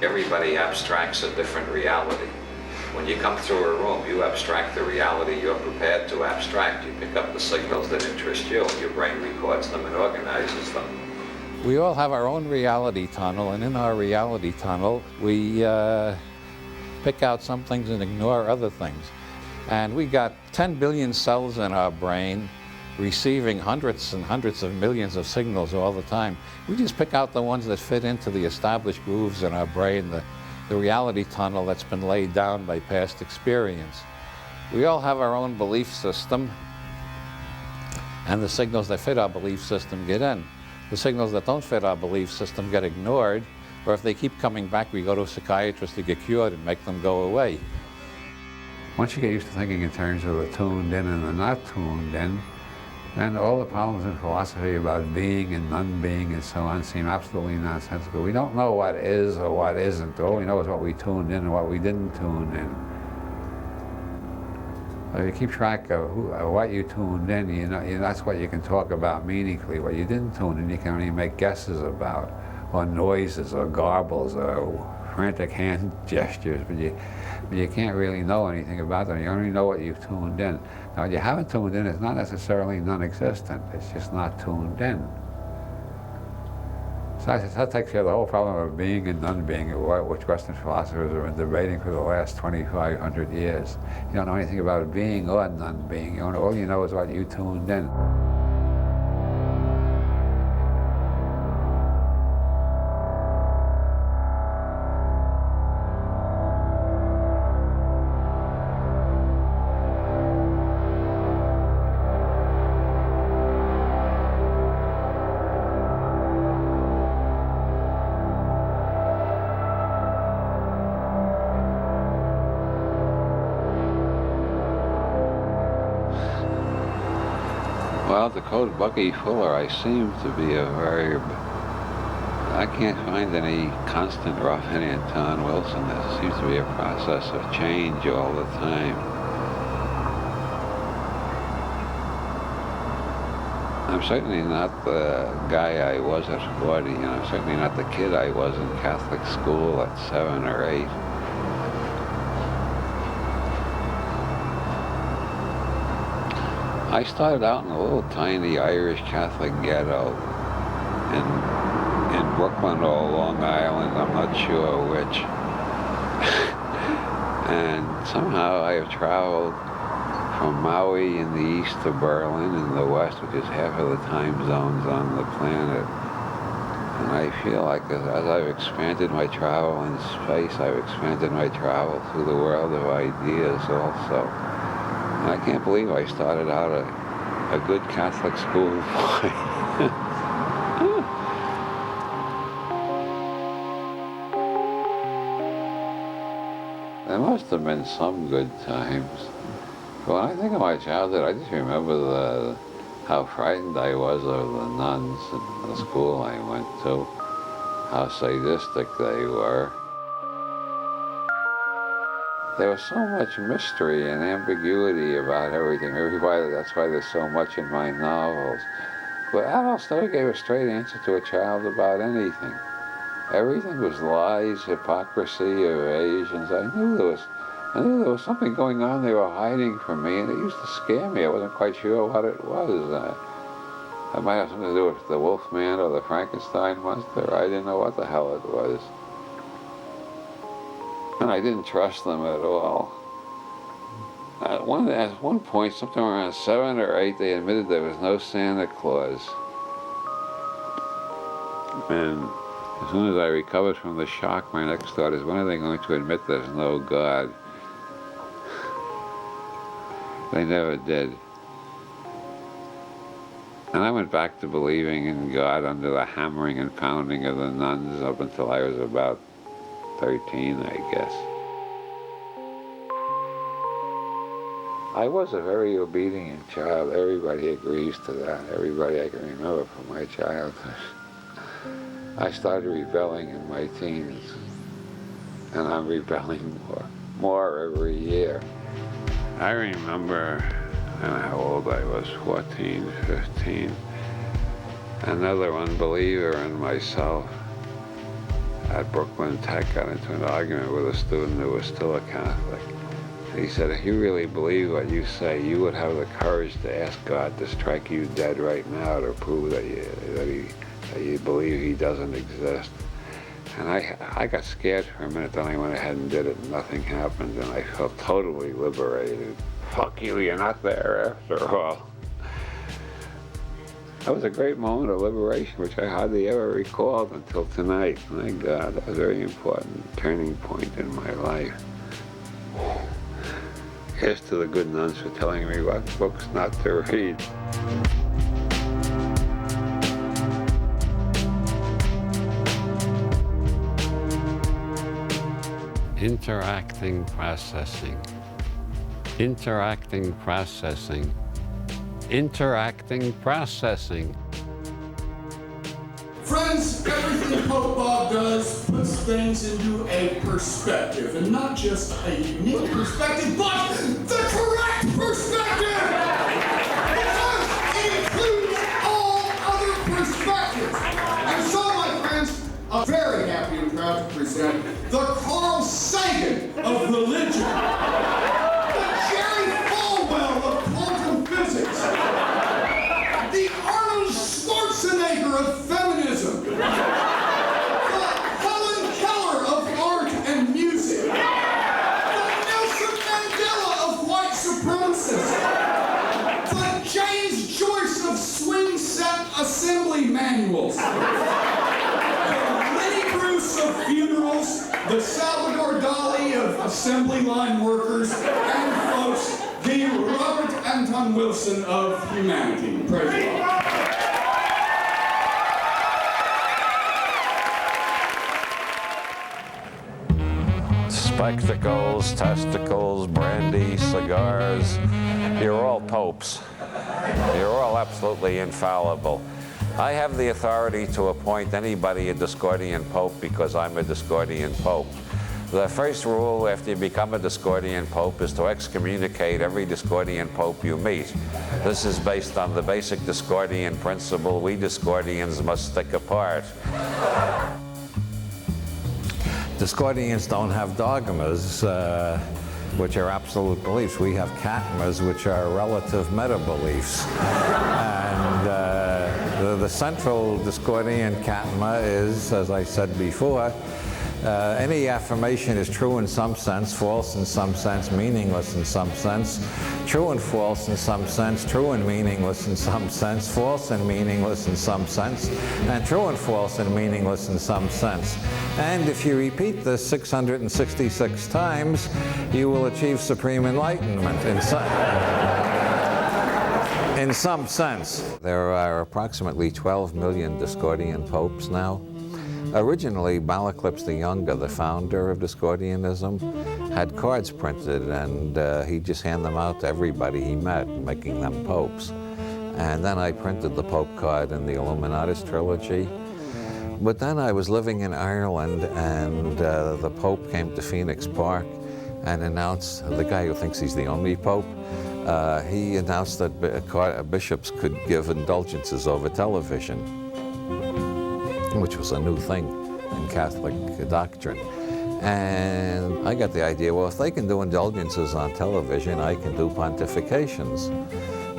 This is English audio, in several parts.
Everybody abstracts a different reality. When you come through a room, you abstract the reality you're prepared to abstract. You pick up the signals that interest you, and your brain records them and organizes them. We all have our own reality tunnel, and in our reality tunnel, we pick out some things and ignore other things. And we got 10 billion cells in our brain receiving hundreds and hundreds of millions of signals all the time. We just pick out the ones that fit into the established grooves in our brain, the reality tunnel that's been laid down by past experience. We all have our own belief system, and the signals that fit our belief system get in. The signals that don't fit our belief system get ignored, or if they keep coming back, we go to a psychiatrist to get cured and make them go away. Once you get used to thinking in terms of the tuned in and the not tuned in, then all the problems in philosophy about being and non-being and so on seem absolutely nonsensical. We don't know what is or what isn't. All we know is what we tuned in and what we didn't tune in. If you keep track of what you tuned in, you know, that's what you can talk about meaningfully. What you didn't tune in, you can only make guesses about, or noises, or garbles, or frantic hand gestures, but you can't really know anything about them. You only know what you've tuned in. Now, what you haven't tuned in is not necessarily non-existent. It's just not tuned in. So that takes care of the whole problem of being and non-being, which Western philosophers have been debating for the last 2,500 years. You don't know anything about being or non-being. All you know is what you tuned in. Well, to quote Bucky Fuller, I seem to be a verb. I can't find any constant rough in Anton Wilson. There seems to be a process of change all the time. I'm certainly not the guy I was at 40, and I'm certainly not the kid I was in Catholic school at 7 or 8. I started out in a little tiny Irish Catholic ghetto in Brooklyn or Long Island, I'm not sure which. And somehow I have traveled from Maui in the east to Berlin in the west, which is half of the time zones on the planet. And I feel like as I've expanded my travel in space, I've expanded my travel through the world of ideas also. I can't believe I started out a good Catholic school boy. There must have been some good times. But when I think of my childhood, I just remember how frightened I was of the nuns at the school I went to, how sadistic they were. There was so much mystery and ambiguity about everything. That's why there's so much in my novels. But adults never gave a straight answer to a child about anything. Everything was lies, hypocrisy, evasions. I knew there was something going on they were hiding from me, and it used to scare me. I wasn't quite sure what it was. It might have something to do with the Wolfman or the Frankenstein monster. I didn't know what the hell it was. And I didn't trust them at all. At one point, sometime around 7 or 8, they admitted there was no Santa Claus. And as soon as I recovered from the shock, my next thought is, when are they going to admit there's no God? They never did. And I went back to believing in God under the hammering and pounding of the nuns up until I was about 13, I guess. I was a very obedient child. Everybody agrees to that. Everybody I can remember from my childhood. I started rebelling in my teens, and I'm rebelling more every year. I remember, I don't know how old I was, 14, 15, another unbeliever in myself at Brooklyn Tech got into an argument with a student who was still a Catholic. He said, if you really believe what you say, you would have the courage to ask God to strike you dead right now to prove that you believe he doesn't exist. And I got scared for a minute, then I went ahead and did it, and nothing happened, and I felt totally liberated. Fuck you, you're not there after all. That was a great moment of liberation, which I hardly ever recalled until tonight. My God, that was a very important turning point in my life. Here's to the good nuns for telling me what books not to read. Interacting processing. Interacting processing. Interacting processing. Friends, everything Pope Bob does puts things into a perspective, and not just a unique perspective, but the correct perspective! Because it includes all other perspectives. And so, my friends, I'm very happy and proud to present the Carl Sagan of religion, the Jerry Falwell of quantum physics, the Arnold Schwarzenegger of feminism, the Helen Keller of art and music, the Nelson Mandela of white supremacists, the James Joyce of swing set assembly manuals, the Lenny Bruce of funerals, the Salvador Dali of assembly line workers, and folks, the Robert Anton Wilson of humanity. Praise God. Spectacles, testicles, brandy, cigars. You're all popes. You're all absolutely infallible. I have the authority to appoint anybody a Discordian Pope because I'm a Discordian Pope. The first rule after you become a Discordian Pope is to excommunicate every Discordian Pope you meet. This is based on the basic Discordian principle, we Discordians must stick apart. Discordians don't have dogmas, which are absolute beliefs. We have catmas, which are relative meta-beliefs. And the central Discordian catma is, as I said before, any affirmation is true in some sense, false in some sense, meaningless in some sense, true and false in some sense, true and meaningless in some sense, false and meaningless in some sense, and true and false and meaningless in some sense. And if you repeat this 666 times, you will achieve supreme enlightenment in some sense. There are approximately 12 million Discordian popes now. Originally, Balaclips the Younger, the founder of Discordianism, had cards printed, and he'd just hand them out to everybody he met, making them popes. And then I printed the Pope card in the Illuminatus trilogy. But then I was living in Ireland, and the Pope came to Phoenix Park and announced, the guy who thinks he's the only Pope, he announced that bishops could give indulgences over television, which was a new thing in Catholic doctrine. And I got the idea, well, if they can do indulgences on television, I can do pontifications.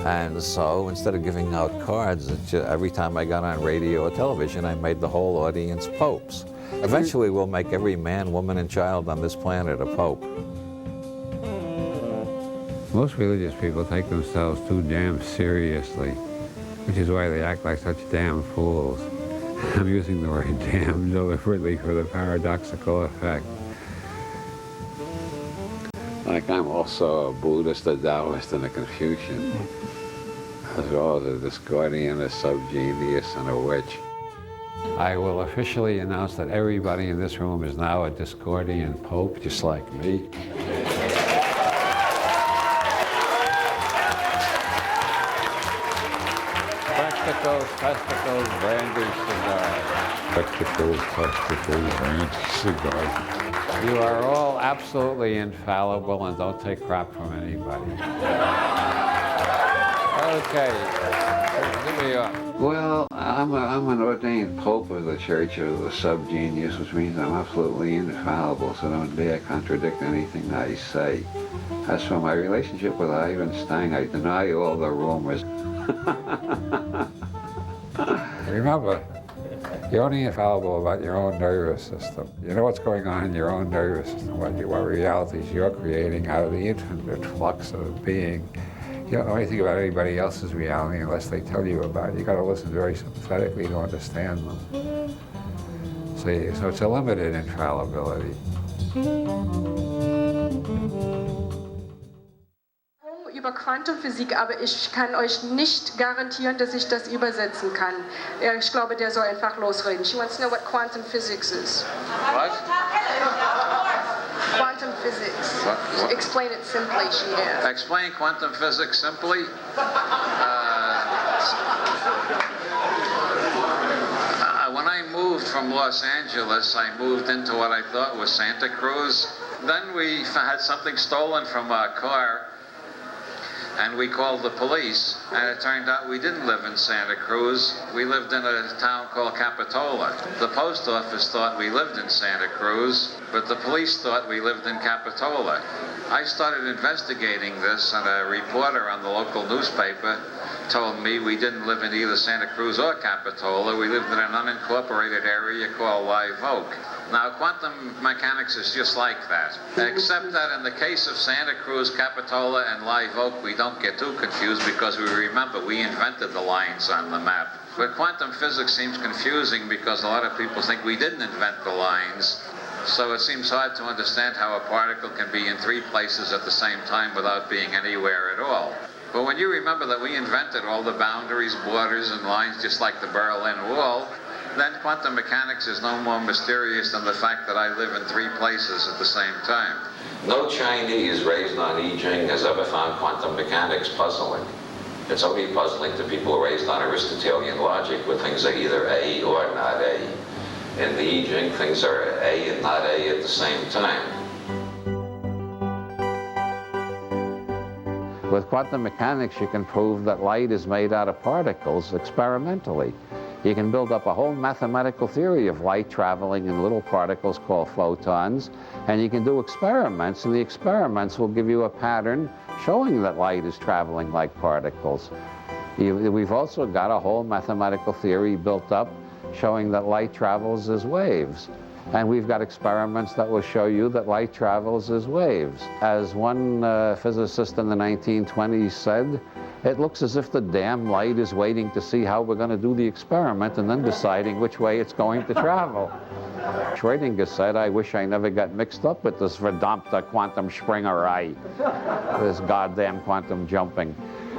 And so instead of giving out cards, every time I got on radio or television, I made the whole audience popes. Eventually, we'll make every man, woman, and child on this planet a pope. Most religious people take themselves too damn seriously, which is why they act like such damn fools. I'm using the word damn deliberately for the paradoxical effect. Like I'm also a Buddhist, a Taoist, and a Confucian, as well as a Discordian, a subgenius, and a witch. I will officially announce that everybody in this room is now a Discordian Pope, just like me. Spectacles, testicles, brandy, cigars. Spectacles, testicles, brandy, cigars. You are all absolutely infallible and don't take crap from anybody. That Okay. Here we are. Well, I'm an ordained pope of the Church of the Subgenius, which means I'm absolutely infallible, so don't dare contradict anything I say. As for my relationship with Ivan Stang, I deny all the rumors. Remember, you're only infallible about your own nervous system. You know what's going on in your own nervous system, what realities you're creating out of the infinite flux of being. You don't know anything about anybody else's reality unless they tell you about it. You got to listen very sympathetically to understand them. See, so it's a limited infallibility. Über Quantenphysik, aber ich kann euch nicht garantieren, dass ich das übersetzen kann. Ich glaube, der soll einfach losreden. She wants to know what quantum physics is. What? Quantum physics. What? Explain it simply, she asked. Explain quantum physics simply. When I moved from Los Angeles, I moved into what I thought was Santa Cruz. Then we had something stolen from our car, and we called the police, and it turned out we didn't live in Santa Cruz. We lived in a town called Capitola. The post office thought we lived in Santa Cruz, but the police thought we lived in Capitola. I started investigating this, and a reporter on the local newspaper told me we didn't live in either Santa Cruz or Capitola. We lived in an unincorporated area called Live Oak. Now, quantum mechanics is just like that, except that in the case of Santa Cruz, Capitola, and Live Oak, we don't get too confused because we remember we invented the lines on the map. But quantum physics seems confusing because a lot of people think we didn't invent the lines. So it seems hard to understand how a particle can be in three places at the same time without being anywhere at all. But when you remember that we invented all the boundaries, borders, and lines just like the Berlin Wall, then quantum mechanics is no more mysterious than the fact that I live in three places at the same time. No Chinese raised on I Ching has ever found quantum mechanics puzzling. It's only puzzling to people raised on Aristotelian logic, where things are either A or not A. In the I Ching, things are A and not A at the same time. With quantum mechanics, you can prove that light is made out of particles experimentally. You can build up a whole mathematical theory of light traveling in little particles called photons, and you can do experiments, and the experiments will give you a pattern showing that light is traveling like particles. We've also got a whole mathematical theory built up showing that light travels as waves. And we've got experiments that will show you that light travels as waves. As one physicist in the 1920s said, it looks as if the damn light is waiting to see how we're going to do the experiment and then deciding which way it's going to travel. Schrödinger said, I wish I never got mixed up with this verdammte quantum Springerei, this goddamn quantum jumping.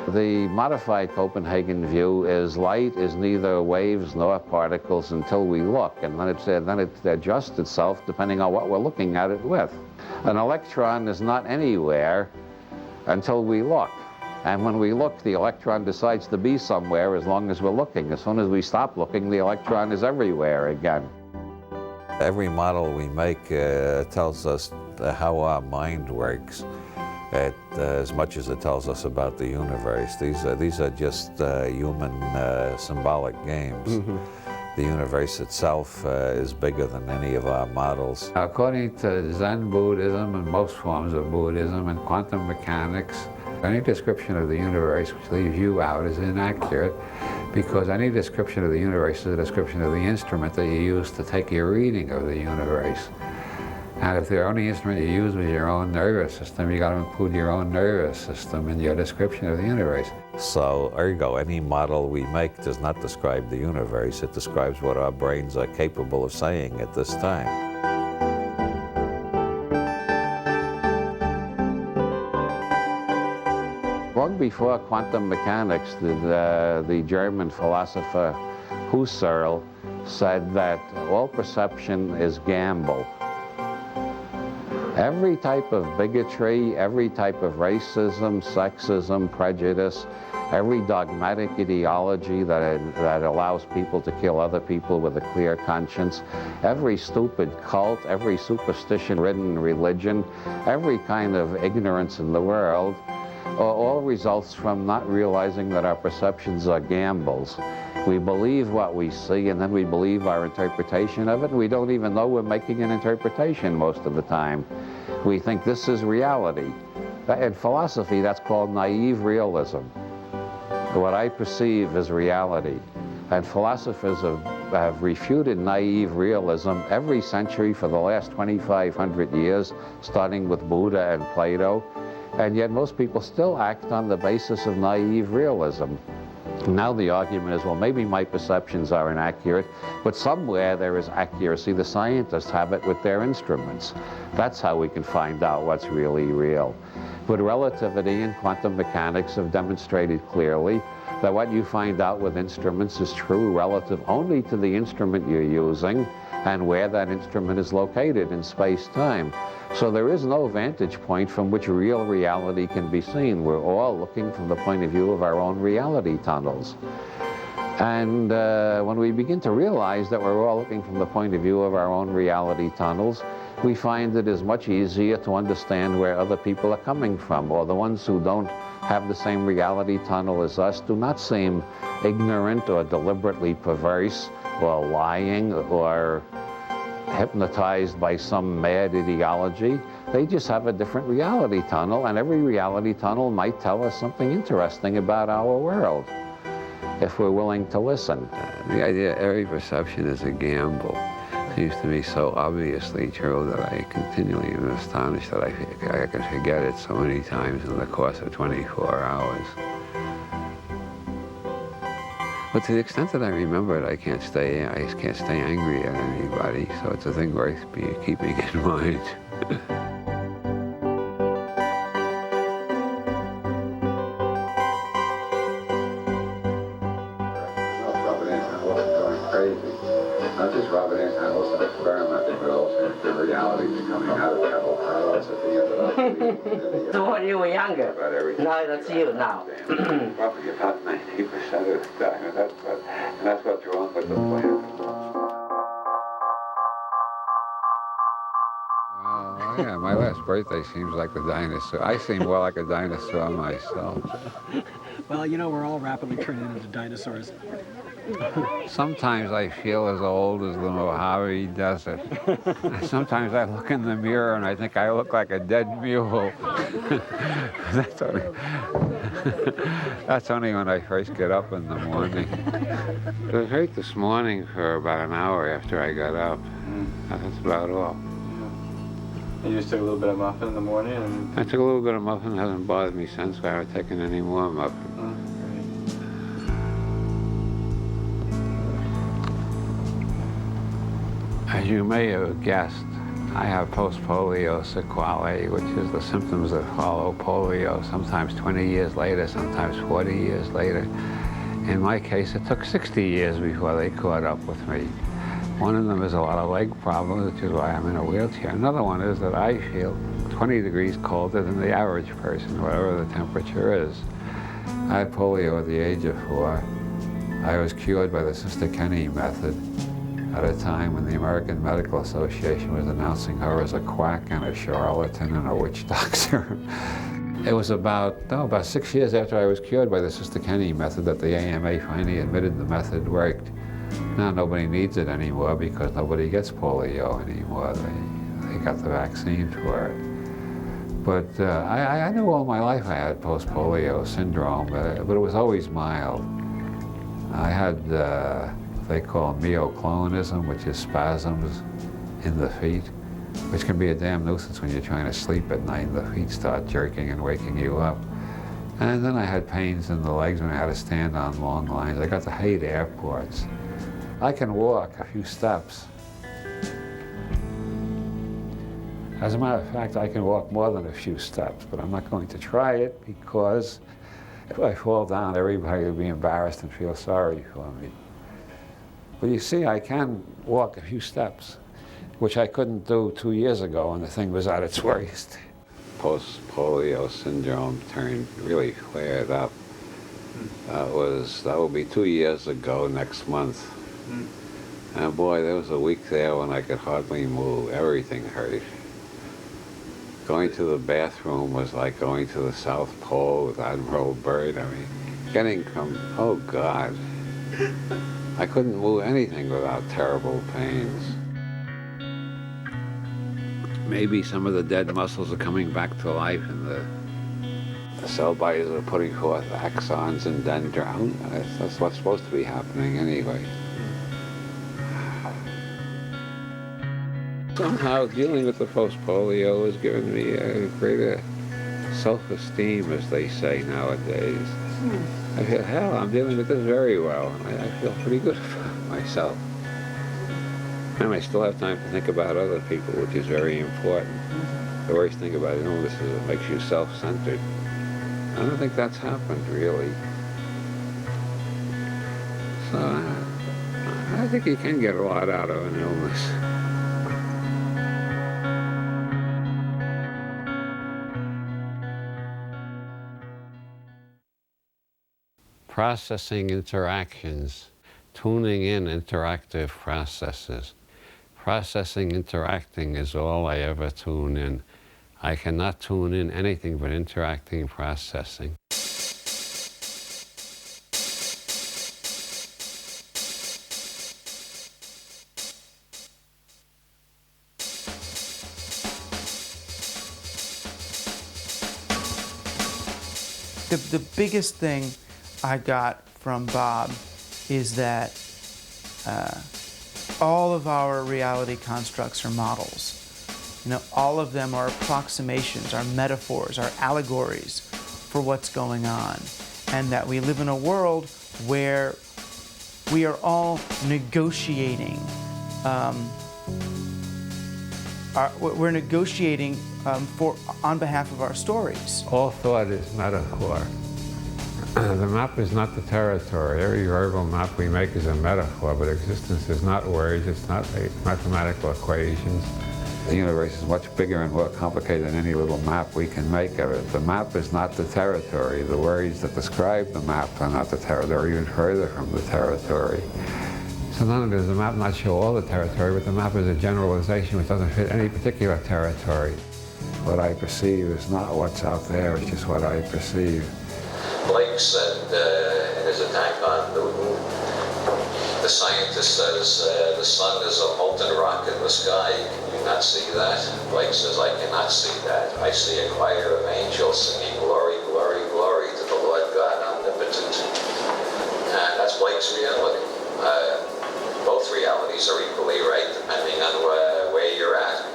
The modified Copenhagen view is light is neither waves nor particles until we look, and then it adjusts itself depending on what we're looking at it with. An electron is not anywhere until we look. And when we look, the electron decides to be somewhere as long as we're looking. As soon as we stop looking, the electron is everywhere again. Every model we make tells us how our mind works, as much as it tells us about the universe. These are just human symbolic games. Mm-hmm. The universe itself is bigger than any of our models. According to Zen Buddhism and most forms of Buddhism and quantum mechanics, any description of the universe which leaves you out is inaccurate, because any description of the universe is a description of the instrument that you use to take your reading of the universe. And if the only instrument you use was your own nervous system, you got to include your own nervous system in your description of the universe. So, ergo, any model we make does not describe the universe. It describes what our brains are capable of saying at this time. Long before quantum mechanics, the German philosopher Husserl said that all perception is gamble. Every type of bigotry, every type of racism, sexism, prejudice, every dogmatic ideology that allows people to kill other people with a clear conscience, every stupid cult, every superstition-ridden religion, every kind of ignorance in the world, all results from not realizing that our perceptions are gambles. We believe what we see, and then we believe our interpretation of it, and we don't even know we're making an interpretation most of the time. We think this is reality. In philosophy, that's called naive realism. What I perceive is reality. And philosophers have refuted naive realism every century for the last 2,500 years, starting with Buddha and Plato. And yet most people still act on the basis of naive realism. Now the argument is, well, maybe my perceptions are inaccurate, but somewhere there is accuracy. The scientists have it with their instruments. That's how we can find out what's really real. But relativity and quantum mechanics have demonstrated clearly that what you find out with instruments is true relative only to the instrument you're using and where that instrument is located in space-time. So there is no vantage point from which real reality can be seen. We're all looking from the point of view of our own reality tunnels. And when we begin to realize that we're all looking from the point of view of our own reality tunnels, we find it is much easier to understand where other people are coming from, or the ones who don't have the same reality tunnel as us do not seem ignorant or deliberately perverse or lying or hypnotized by some mad ideology. They just have a different reality tunnel, and every reality tunnel might tell us something interesting about our world if we're willing to listen. The idea every perception is a gamble seems to me so obviously true that I continually am astonished that I can forget it so many times in the course of 24 hours. But to the extent that I remember it, I can't stay angry at anybody, so it's a thing worth keeping in mind. Not just rub it in, I also experimenting with alternative realities coming out of pebble pilots at the end of the So when you were younger? No, that's you now. Probably about 90% of the time, and that's what's wrong with the plan. Oh, yeah, my last birthday seems like the dinosaur. I seem more like a dinosaur myself. Well, you know, we're all rapidly turning into dinosaurs. Sometimes I feel as old as the Mojave Desert. Sometimes I look in the mirror and I think I look like a dead mule. That's only when I first get up in the morning. It was hurt this morning for about an hour after I got up. That's about all. You just took a little bit of muffin in the morning? And I took a little bit of muffin. It hasn't bothered me since. I haven't taken any more muffin. As you may have guessed, I have post-polio sequelae, which is the symptoms that follow polio, sometimes 20 years later, sometimes 40 years later. In my case, it took 60 years before they caught up with me. One of them is a lot of leg problems, which is why I'm in a wheelchair. Another one is that I feel 20 degrees colder than the average person, whatever the temperature is. I had polio at the age of 4. I was cured by the Sister Kenny method at a time when the American Medical Association was announcing her as a quack and a charlatan and a witch doctor. It was about 6 years after I was cured by the Sister Kenny method that the AMA finally admitted the method worked. Now nobody needs it anymore because nobody gets polio anymore. They got the vaccine for it. But I knew all my life I had post-polio syndrome, but it was always mild. I had they call myoclonism, which is spasms in the feet, which can be a damn nuisance when you're trying to sleep at night and the feet start jerking and waking you up. And then I had pains in the legs when I had to stand on long lines. I got to hate airports. I can walk a few steps. As a matter of fact, I can walk more than a few steps, but I'm not going to try it because if I fall down, everybody will be embarrassed and feel sorry for me. But you see, I can walk a few steps, which I couldn't do 2 years ago when the thing was at its worst. Post-polio syndrome really flared up. That will be 2 years ago next month. And boy, there was a week there when I could hardly move. Everything hurt. Going to the bathroom was like going to the South Pole with Admiral Byrd. I mean, getting from, oh God. I couldn't move anything without terrible pains. Maybe some of the dead muscles are coming back to life and the cell bodies are putting forth axons and dendrons. That's what's supposed to be happening anyway. Somehow dealing with the post-polio has given me a greater self-esteem, as they say nowadays. I feel, hell, I'm dealing with this very well. I feel pretty good about myself. And I still have time to think about other people, which is very important. The worst thing about illness is it makes you self-centered. I don't think that's happened, really. So I think you can get a lot out of an illness. Processing interactions, tuning in interactive processes. Processing interacting is all I ever tune in. I cannot tune in anything but interacting processing. The biggest thing I got from Bob is that all of our reality constructs are models. You know, all of them are approximations, are metaphors, are allegories for what's going on. And that we live in a world where we are all negotiating. We're negotiating on behalf of our stories. All thought is metaphor. The map is not the territory. Every verbal map we make is a metaphor, but existence is not words, it's not mathematical equations. The universe is much bigger and more complicated than any little map we can make of it. The map is not the territory. The words that describe the map are not the territory. They're even further from the territory. So not only does the map not show all the territory, but the map is a generalization which doesn't fit any particular territory. What I perceive is not what's out there, it's just what I perceive. Blake said in his attack on Newton, the scientist says the sun is a molten rock in the sky. Can you not see that? Blake says, I cannot see that. I see a choir of angels singing glory, glory, glory to the Lord God omnipotent. And that's Blake's reality. Both realities are equally right, depending on where you're at.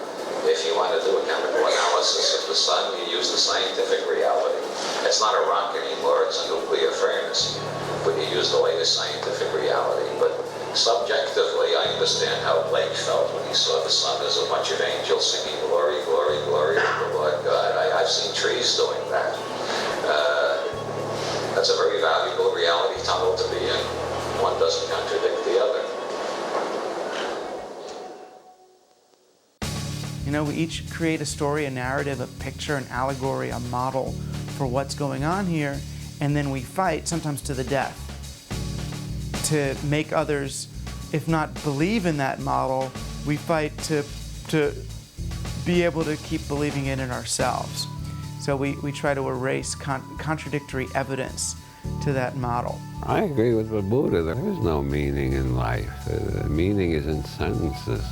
If you want to do a chemical analysis of the sun, you use the scientific reality. It's not a rock anymore, it's a nuclear furnace. But you use the latest scientific reality. But subjectively, I understand how Blake felt when he saw the sun as a bunch of angels singing glory, glory, glory to the Lord God. I've seen trees doing that. That's a very valuable reality tunnel to be in. One doesn't contradict the other. You know, we each create a story, a narrative, a picture, an allegory, a model for what's going on here, and then we fight, sometimes to the death, to make others, if not believe in that model, we fight to be able to keep believing in it ourselves. So we try to erase contradictory evidence to that model. I agree with the Buddha. There is no meaning in life. Meaning is in sentences.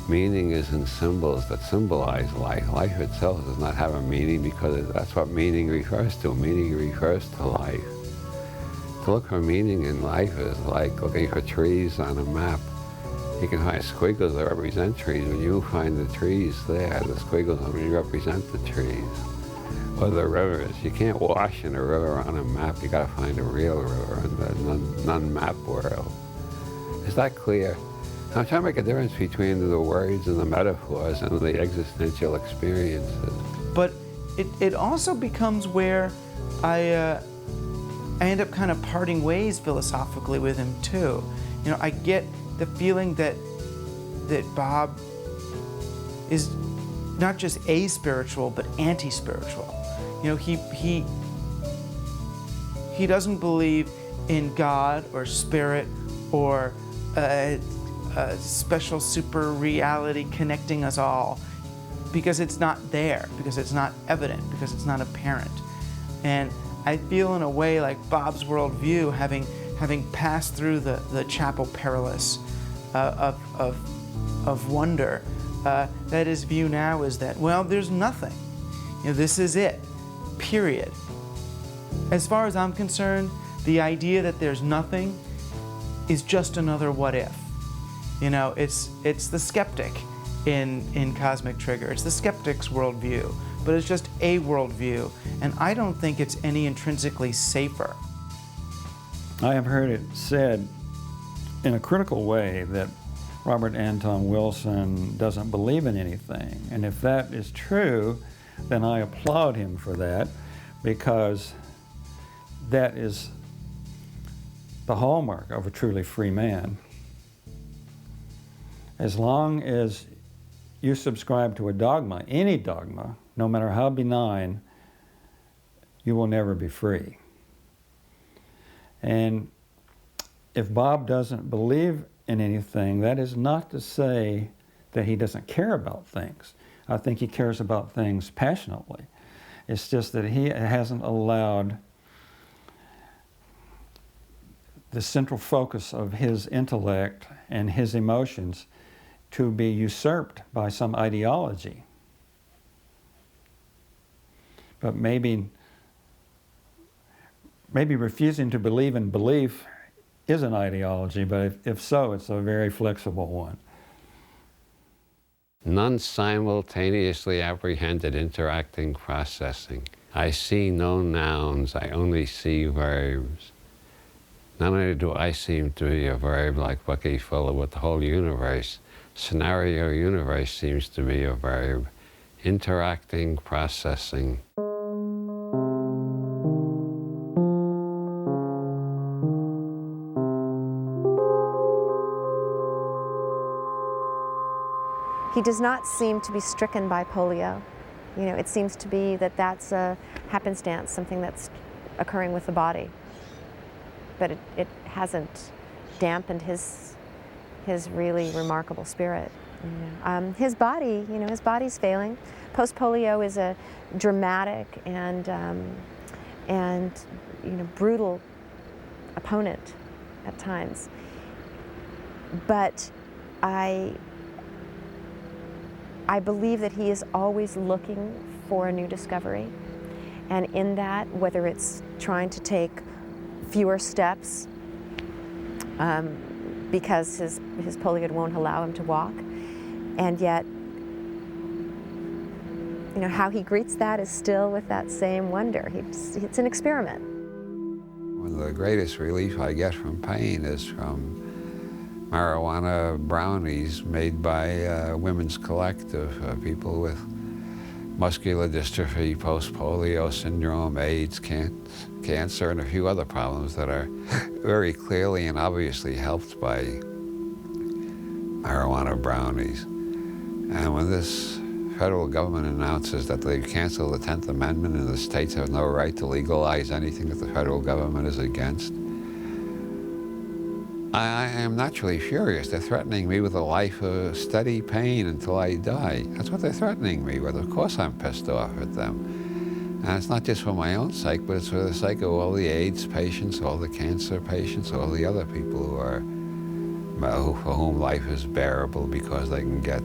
Meaning is in symbols that symbolize life. Life itself does not have a meaning because that's what meaning refers to. Meaning refers to life. To look for meaning in life is like looking for trees on a map. You can find squiggles that represent trees. When you find the trees there, the squiggles only represent the trees. Or the rivers. You can't wash in a river on a map. You gotta find a real river in the non-map world. Is that clear? I'm trying to make a difference between the words and the metaphors and the existential experiences. But it also becomes where I end up kind of parting ways philosophically with him too. You know, I get the feeling that Bob is not just aspiritual but anti-spiritual. You know, he doesn't believe in God or spirit or a special super reality connecting us all. because it's not there, because it's not evident, because it's not apparent. And I feel in a way like Bob's worldview, having passed through the Chapel Perilous of wonder, that his view now is that, well, there's nothing. You know, this is it, period. As far as I'm concerned, the idea that there's nothing is just another what if. You know, it's the skeptic in Cosmic Trigger. It's the skeptic's worldview, but it's just a worldview, and I don't think it's any intrinsically safer. I have heard it said in a critical way that Robert Anton Wilson doesn't believe in anything, and if that is true, then I applaud him for that, because that is the hallmark of a truly free man. As long as you subscribe to a dogma, any dogma, no matter how benign, you will never be free. And if Bob doesn't believe in anything, that is not to say that he doesn't care about things. I think he cares about things passionately. It's just that he hasn't allowed the central focus of his intellect and his emotions to be usurped by some ideology. But maybe refusing to believe in belief is an ideology, but if so, it's a very flexible one. Non-simultaneously apprehended interacting processing. I see no nouns, I only see verbs. Not only do I seem to be a verb like Bucky Fuller, but the whole universe, scenario universe, seems to be a verb. Interacting, processing. He does not seem to be stricken by polio. You know, it seems to be that that's a happenstance, something that's occurring with the body. But it hasn't dampened his really remarkable spirit. You know. His body, you know, his body's failing. Post-polio is a dramatic and you know, brutal opponent at times. But I believe that he is always looking for a new discovery. And in that, whether it's trying to take fewer steps because his polio won't allow him to walk, and yet, you know, how he greets that is still with that same wonder. It's an experiment. One of the greatest relief I get from pain is from marijuana brownies made by Women's Collective, people with muscular dystrophy, post-polio syndrome, AIDS, cancer, and a few other problems that are very clearly and obviously helped by marijuana brownies. And when this federal government announces that they've canceled the 10th Amendment and the states have no right to legalize anything that the federal government is against, I am naturally furious. They're threatening me with a life of steady pain until I die. That's what they're threatening me with. Of course I'm pissed off at them. And it's not just for my own sake, but it's for the sake of all the AIDS patients, all the cancer patients, all the other people who are, for whom life is bearable because they can get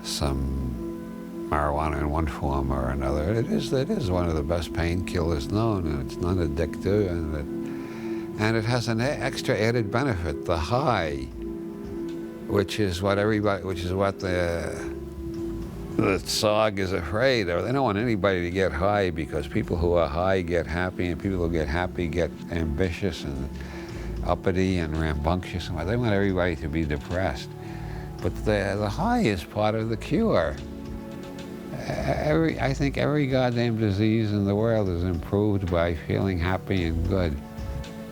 some marijuana in one form or another. It is one of the best painkillers known, and it's non-addictive, and it has an extra added benefit, the high, which is what the SOG is afraid of. They don't want anybody to get high because people who are high get happy, and people who get happy get ambitious and uppity and rambunctious. They want everybody to be depressed. But the high is part of the cure. I think every goddamn disease in the world is improved by feeling happy and good.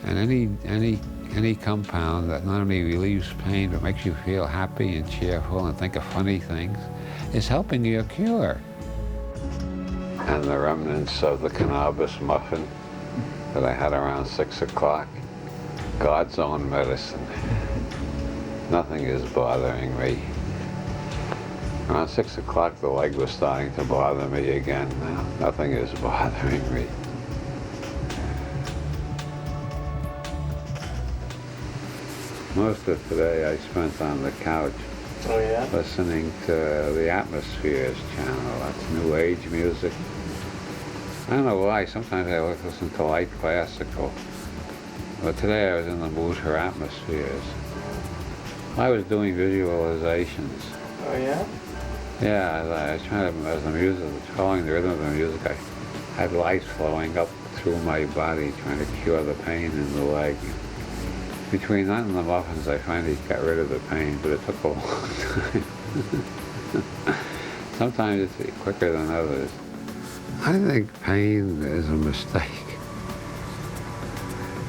And any compound that not only relieves pain but makes you feel happy and cheerful and think of funny things is helping your cure. And the remnants of the cannabis muffin that I had around 6 o'clock, God's own medicine. Nothing is bothering me. Around 6 o'clock, the leg was starting to bother me again. Now, nothing is bothering me. Most of today I spent on the couch. Oh, yeah? Listening to the Atmospheres channel. That's New Age music. I don't know why. Sometimes I listen to light classical. But today I was in the mood for Atmospheres. I was doing visualizations. Oh, yeah? Yeah, I was trying to, as the music was following the rhythm of the music, I had lights flowing up through my body, trying to cure the pain in the leg. Between that and the muffins, I finally got rid of the pain, but it took a long time. Sometimes it's quicker than others. I think pain is a mistake.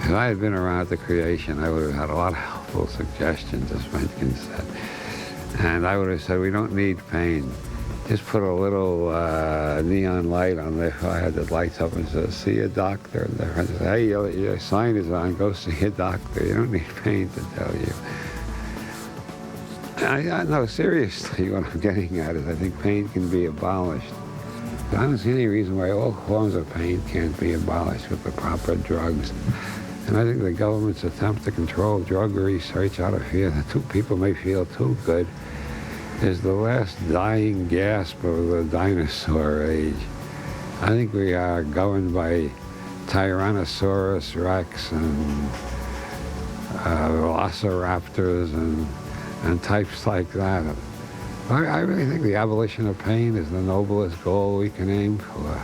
If I had been around at the creation, I would have had a lot of helpful suggestions, as Mencken said. And I would have said, we don't need pain. Just put a little neon light on there. I had the lights up and said, see a doctor. And their friend said, hey, your sign is on, go see a doctor. You don't need pain to tell you. No, seriously, what I'm getting at is I think pain can be abolished. But I don't see any reason why all forms of pain can't be abolished with the proper drugs. And I think the government's attempt to control drug research out of fear that people may feel too good is the last dying gasp of the dinosaur age. I think we are governed by Tyrannosaurus rex and velociraptors and types like that. I really think the abolition of pain is the noblest goal we can aim for.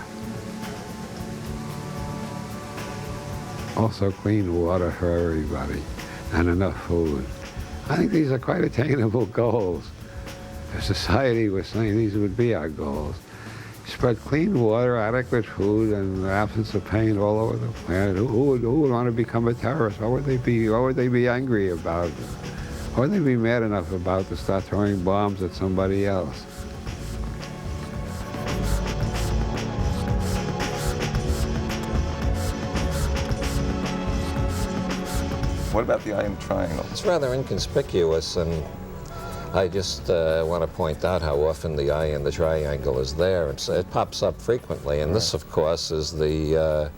Also clean water for everybody and enough food. I think these are quite attainable goals. If society was saying these would be our goals. Spread clean water, adequate food, and the absence of pain all over the planet. Who would want to become a terrorist? What would they be angry about? What would they be mad enough about to start throwing bombs at somebody else? What about the iron triangle? It's rather inconspicuous, and I just want to point out how often the eye in the triangle is there. It pops up frequently, and this, of course, is the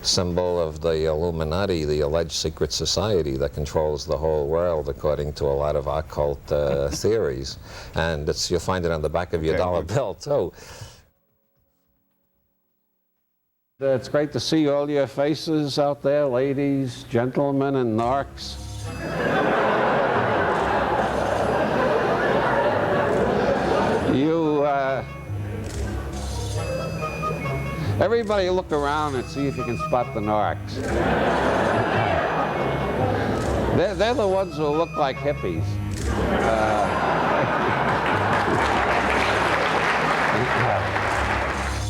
symbol of the Illuminati, the alleged secret society that controls the whole world, according to a lot of occult theories. And you'll find it on the back of your dollar bill, too. It's great to see all your faces out there, ladies, gentlemen, and narcs. Everybody look around and see if you can spot the narcs. They're the ones who look like hippies.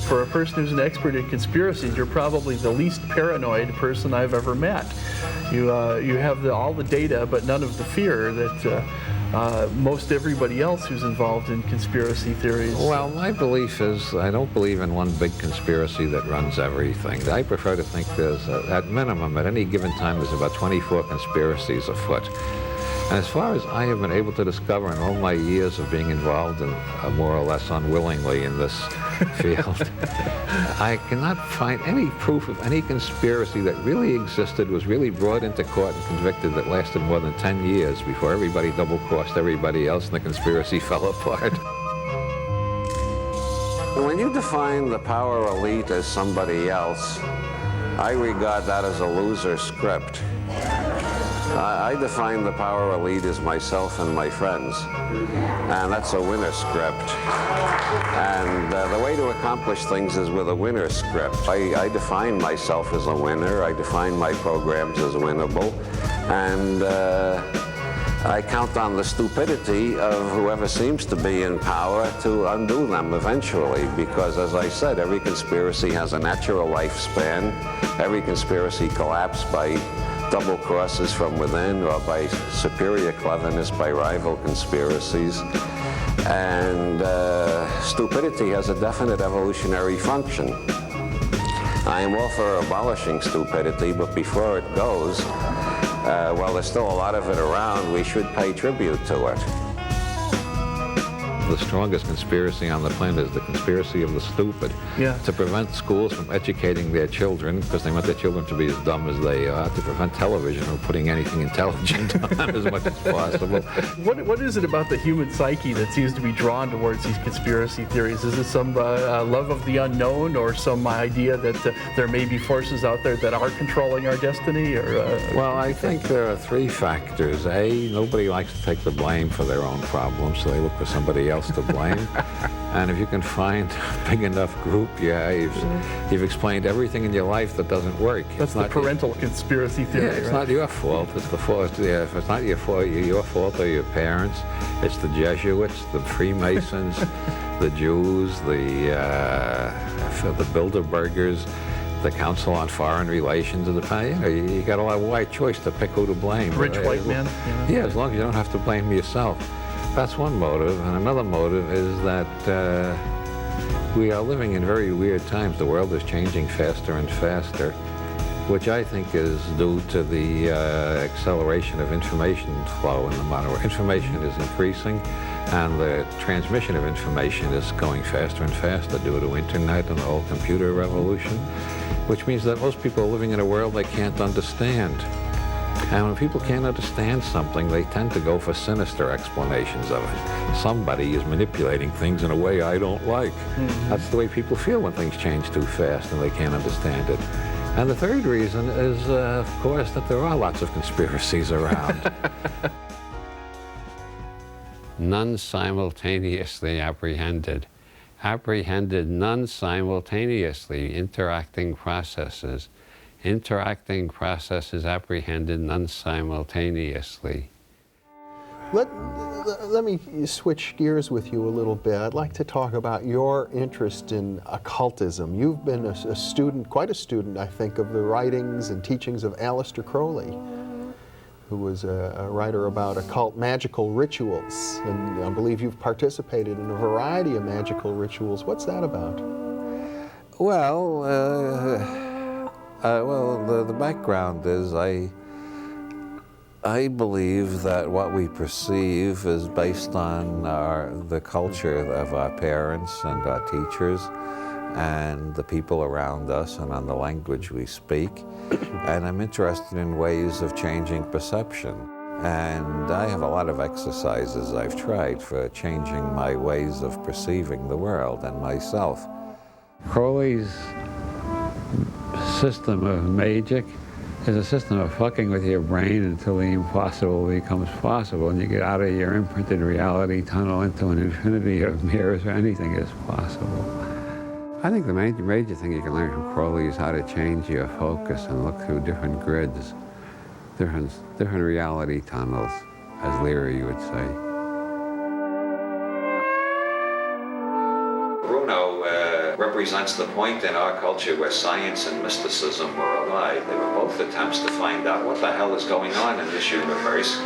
For a person who's an expert in conspiracies, you're probably the least paranoid person I've ever met. You have all the data, but none of the fear that most everybody else who's involved in conspiracy theories. Well, my belief is I don't believe in one big conspiracy that runs everything. I prefer to think there's, at minimum, at any given time, there's about 24 conspiracies afoot. And as far as I have been able to discover in all my years of being involved in, more or less unwillingly in this field, I cannot find any proof of any conspiracy that really existed, was really brought into court and convicted, that lasted more than 10 years before everybody double-crossed everybody else and the conspiracy fell apart. When you define the power elite as somebody else, I regard that as a loser script. I define the power elite as myself and my friends, and that's a winner script. And the way to accomplish things is with a winner script. I define myself as a winner, I define my programs as winnable, and I count on the stupidity of whoever seems to be in power to undo them eventually, because as I said, every conspiracy has a natural lifespan. Every conspiracy collapsed by double crosses from within or by superior cleverness by rival conspiracies. And stupidity has a definite evolutionary function. I am all for abolishing stupidity, but before it goes, while there's still a lot of it around, we should pay tribute to it. the strongest conspiracy on the planet is the conspiracy of the stupid. Yeah. To prevent schools from educating their children, because they want their children to be as dumb as they are, to prevent television from putting anything intelligent on as much as possible. What is it about the human psyche that seems to be drawn towards these conspiracy theories? Is it some love of the unknown, or some idea that there may be forces out there that are controlling our destiny? Or well, I think there are three factors. A, nobody likes to take the blame for their own problems, so they look for somebody else to blame. And if you can find a big enough group, you've explained everything in your life that doesn't work. That's the parental conspiracy theory. Yeah, it's right? not your fault. It's the fault. If it's not your fault or your parents. It's the Jesuits, the Freemasons, the Jews, the Bilderbergers, the Council on Foreign Relations. You got a wide choice to pick who to blame. Rich white man. Yeah, as long as you don't have to blame yourself. That's one motive. And another motive is that we are living in very weird times. The world is changing faster and faster, which I think is due to the acceleration of information flow in the modern world. Information is increasing, and the transmission of information is going faster and faster due to internet and the whole computer revolution, which means that most people are living in a world they can't understand. And when people can't understand something, they tend to go for sinister explanations of it. Somebody is manipulating things in a way I don't like. Mm-hmm. That's the way people feel when things change too fast and they can't understand it. And the third reason is, of course, that there are lots of conspiracies around. None simultaneously apprehended. Apprehended none simultaneously, interacting processes. Interacting processes apprehended none simultaneously. Let me switch gears with you a little bit. I'd like to talk about your interest in occultism. You've been a student, quite a student, I think, of the writings and teachings of Aleister Crowley, who was a writer about occult magical rituals. And I believe you've participated in a variety of magical rituals. What's that about? Well, the background is I believe that what we perceive is based on the culture of our parents and our teachers and the people around us and on the language we speak. And I'm interested in ways of changing perception. And I have a lot of exercises I've tried for changing my ways of perceiving the world and myself. Crowley's system of magic is a system of fucking with your brain until the impossible becomes possible, and you get out of your imprinted reality tunnel into an infinity of mirrors where anything is possible. I think the major thing you can learn from Crowley is how to change your focus and look through different grids, different reality tunnels, as Leary would say. Represents the point in our culture where science and mysticism were allied. They were both attempts to find out what the hell is going on in this universe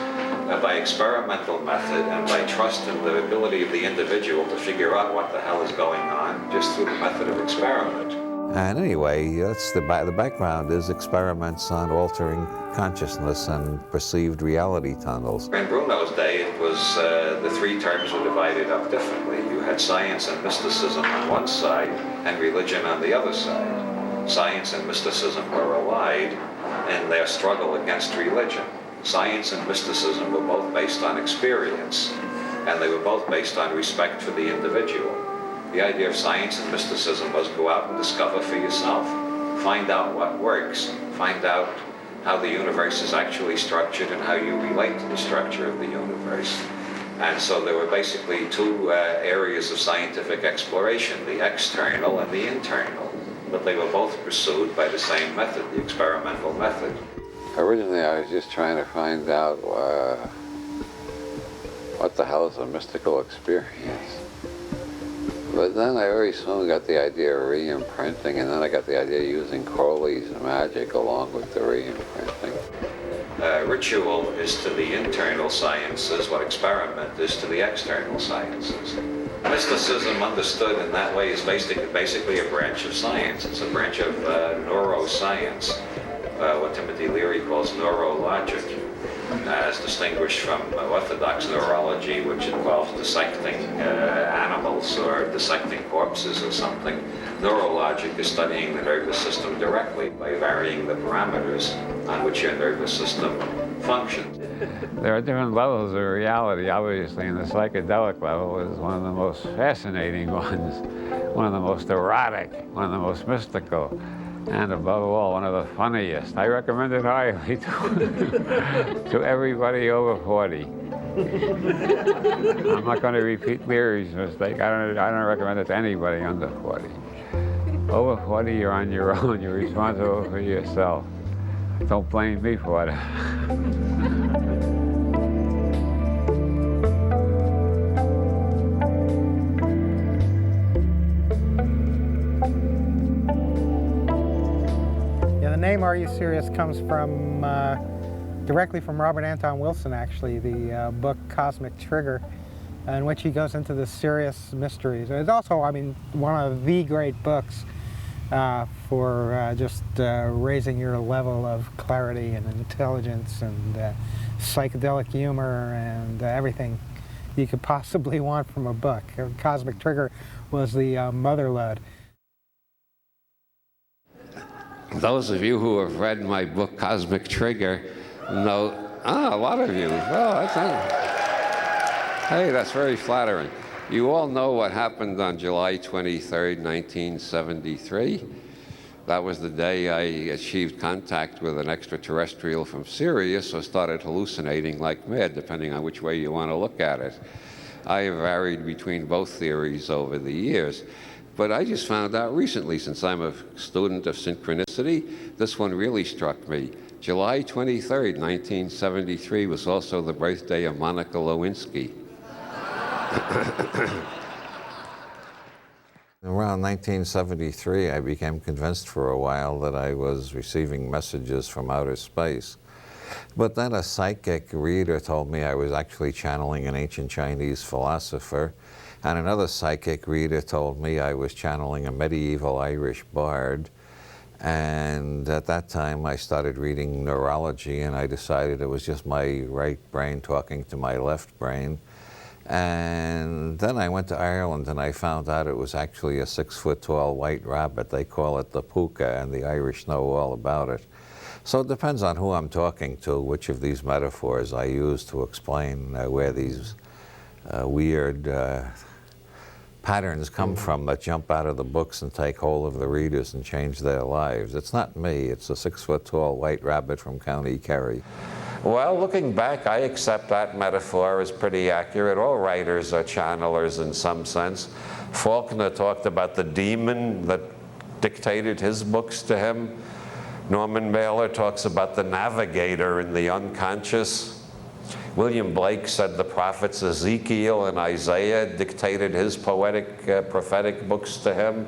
by experimental method and by trust in the ability of the individual to figure out what the hell is going on just through the method of experiment. And anyway, that's the background is experiments on altering consciousness and perceived reality tunnels. In Bruno's day, it was the three terms were divided up differently. You had science and mysticism on one side and religion on the other side. Science and mysticism were allied in their struggle against religion. Science and mysticism were both based on experience, and they were both based on respect for the individual. The idea of science and mysticism was go out and discover for yourself. Find out what works. Find out how the universe is actually structured and how you relate to the structure of the universe. And so there were basically two areas of scientific exploration, the external and the internal. But they were both pursued by the same method, the experimental method. Originally, I was just trying to find out what the hell is a mystical experience. But then I very soon got the idea of re-imprinting, and then I got the idea of using Crowley's magic along with the re-imprinting. Ritual is to the internal sciences what experiment is to the external sciences. Mysticism, understood in that way, is basically a branch of science. It's a branch of neuroscience, what Timothy Leary calls neurologic. as distinguished from orthodox neurology, which involves dissecting animals or dissecting corpses or something. Neurologic is studying the nervous system directly by varying the parameters on which your nervous system functions. There are different levels of reality, obviously, and the psychedelic level is one of the most fascinating ones, one of the most erotic, one of the most mystical, and above all, one of the funniest. I recommend it highly to everybody over 40. I'm not going to repeat Leary's mistake. I don't recommend it to anybody under 40. Over 40, you're on your own. You're responsible for yourself. Don't blame me for it. The name Are You Serious comes from directly from Robert Anton Wilson, actually, the book Cosmic Trigger, in which he goes into the serious mysteries. It's also, I mean, one of the great books for just raising your level of clarity and intelligence and psychedelic humor and everything you could possibly want from a book. Cosmic Trigger was the mother lode. Those of you who have read my book, Cosmic Trigger, know, a lot of you. Well, that's not, hey, that's very flattering. You all know what happened on July 23rd, 1973. That was the day I achieved contact with an extraterrestrial from Sirius, or started hallucinating like mad, depending on which way you want to look at it. I have varied between both theories over the years. But I just found out recently, since I'm a student of synchronicity, this one really struck me. July 23rd, 1973 was also the birthday of Monica Lewinsky. Around 1973, I became convinced for a while that I was receiving messages from outer space. But then a psychic reader told me I was actually channeling an ancient Chinese philosopher. And another psychic reader told me I was channeling a medieval Irish bard. And at that time, I started reading neurology, and I decided it was just my right brain talking to my left brain. And then I went to Ireland, and I found out it was actually a 6-foot-tall white rabbit. They call it the puka, and the Irish know all about it. So it depends on who I'm talking to, which of these metaphors I use to explain where these weird patterns come from that jump out of the books and take hold of the readers and change their lives. It's not me, it's a 6-foot-tall white rabbit from County Kerry. Well, looking back, I accept that metaphor as pretty accurate. All writers are channelers in some sense. Faulkner talked about the demon that dictated his books to him. Norman Mailer talks about the navigator in the unconscious. William Blake said the prophets Ezekiel and Isaiah dictated his poetic, prophetic books to him.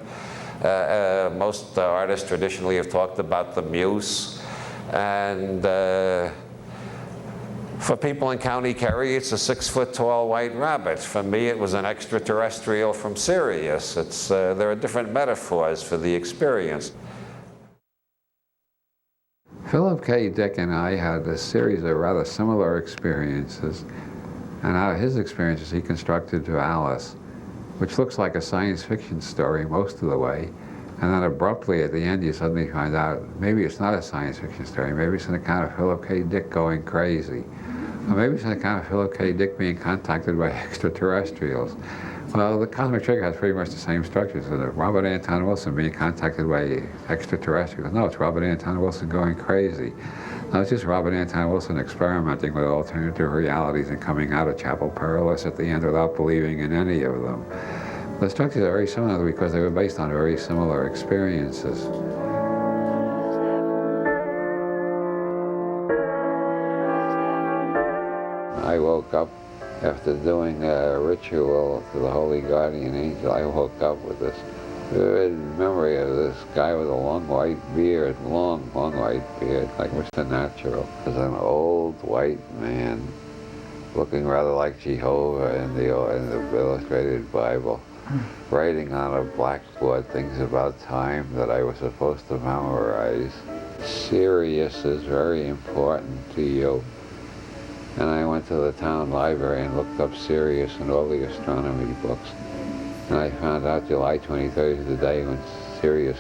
Most artists traditionally have talked about the muse. And for people in County Kerry, it's a 6-foot-tall white rabbit. For me, it was an extraterrestrial from Sirius. There are different metaphors for the experience. Philip K. Dick and I had a series of rather similar experiences, and out of his experiences he constructed to Alice, which looks like a science fiction story most of the way, and then abruptly at the end you suddenly find out maybe it's not a science fiction story, maybe it's an account of Philip K. Dick going crazy, or maybe it's an account of Philip K. Dick being contacted by extraterrestrials. Well, the Cosmic Trigger has pretty much the same structure. So Robert Anton Wilson being contacted by extraterrestrials. No, it's Robert Anton Wilson going crazy. No, it's just Robert Anton Wilson experimenting with alternative realities and coming out of Chapel Perilous at the end without believing in any of them. The structures are very similar because they were based on very similar experiences. I woke up after doing a ritual to the Holy Guardian Angel. I woke up with this vivid memory of this guy with a long white beard, long white beard, like Mr. Natural. It was an old white man looking rather like Jehovah in the Illustrated Bible, writing on a blackboard things about time that I was supposed to memorize. Sirius is very important to you. And I went to the town library and looked up Sirius and all the astronomy books. And I found out July 23rd is the day when Sirius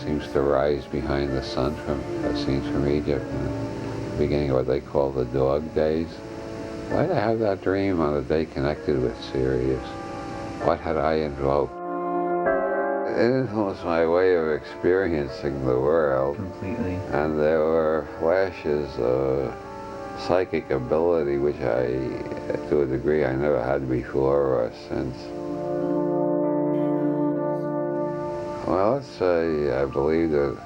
seems to rise behind the sun from scenes from Egypt, in the beginning of what they call the dog days. Why did I have that dream on a day connected with Sirius? What had I invoked? It influenced my way of experiencing the world. Completely. And there were flashes of psychic ability which I, to a degree, I never had before or since. Well, let's say I believed it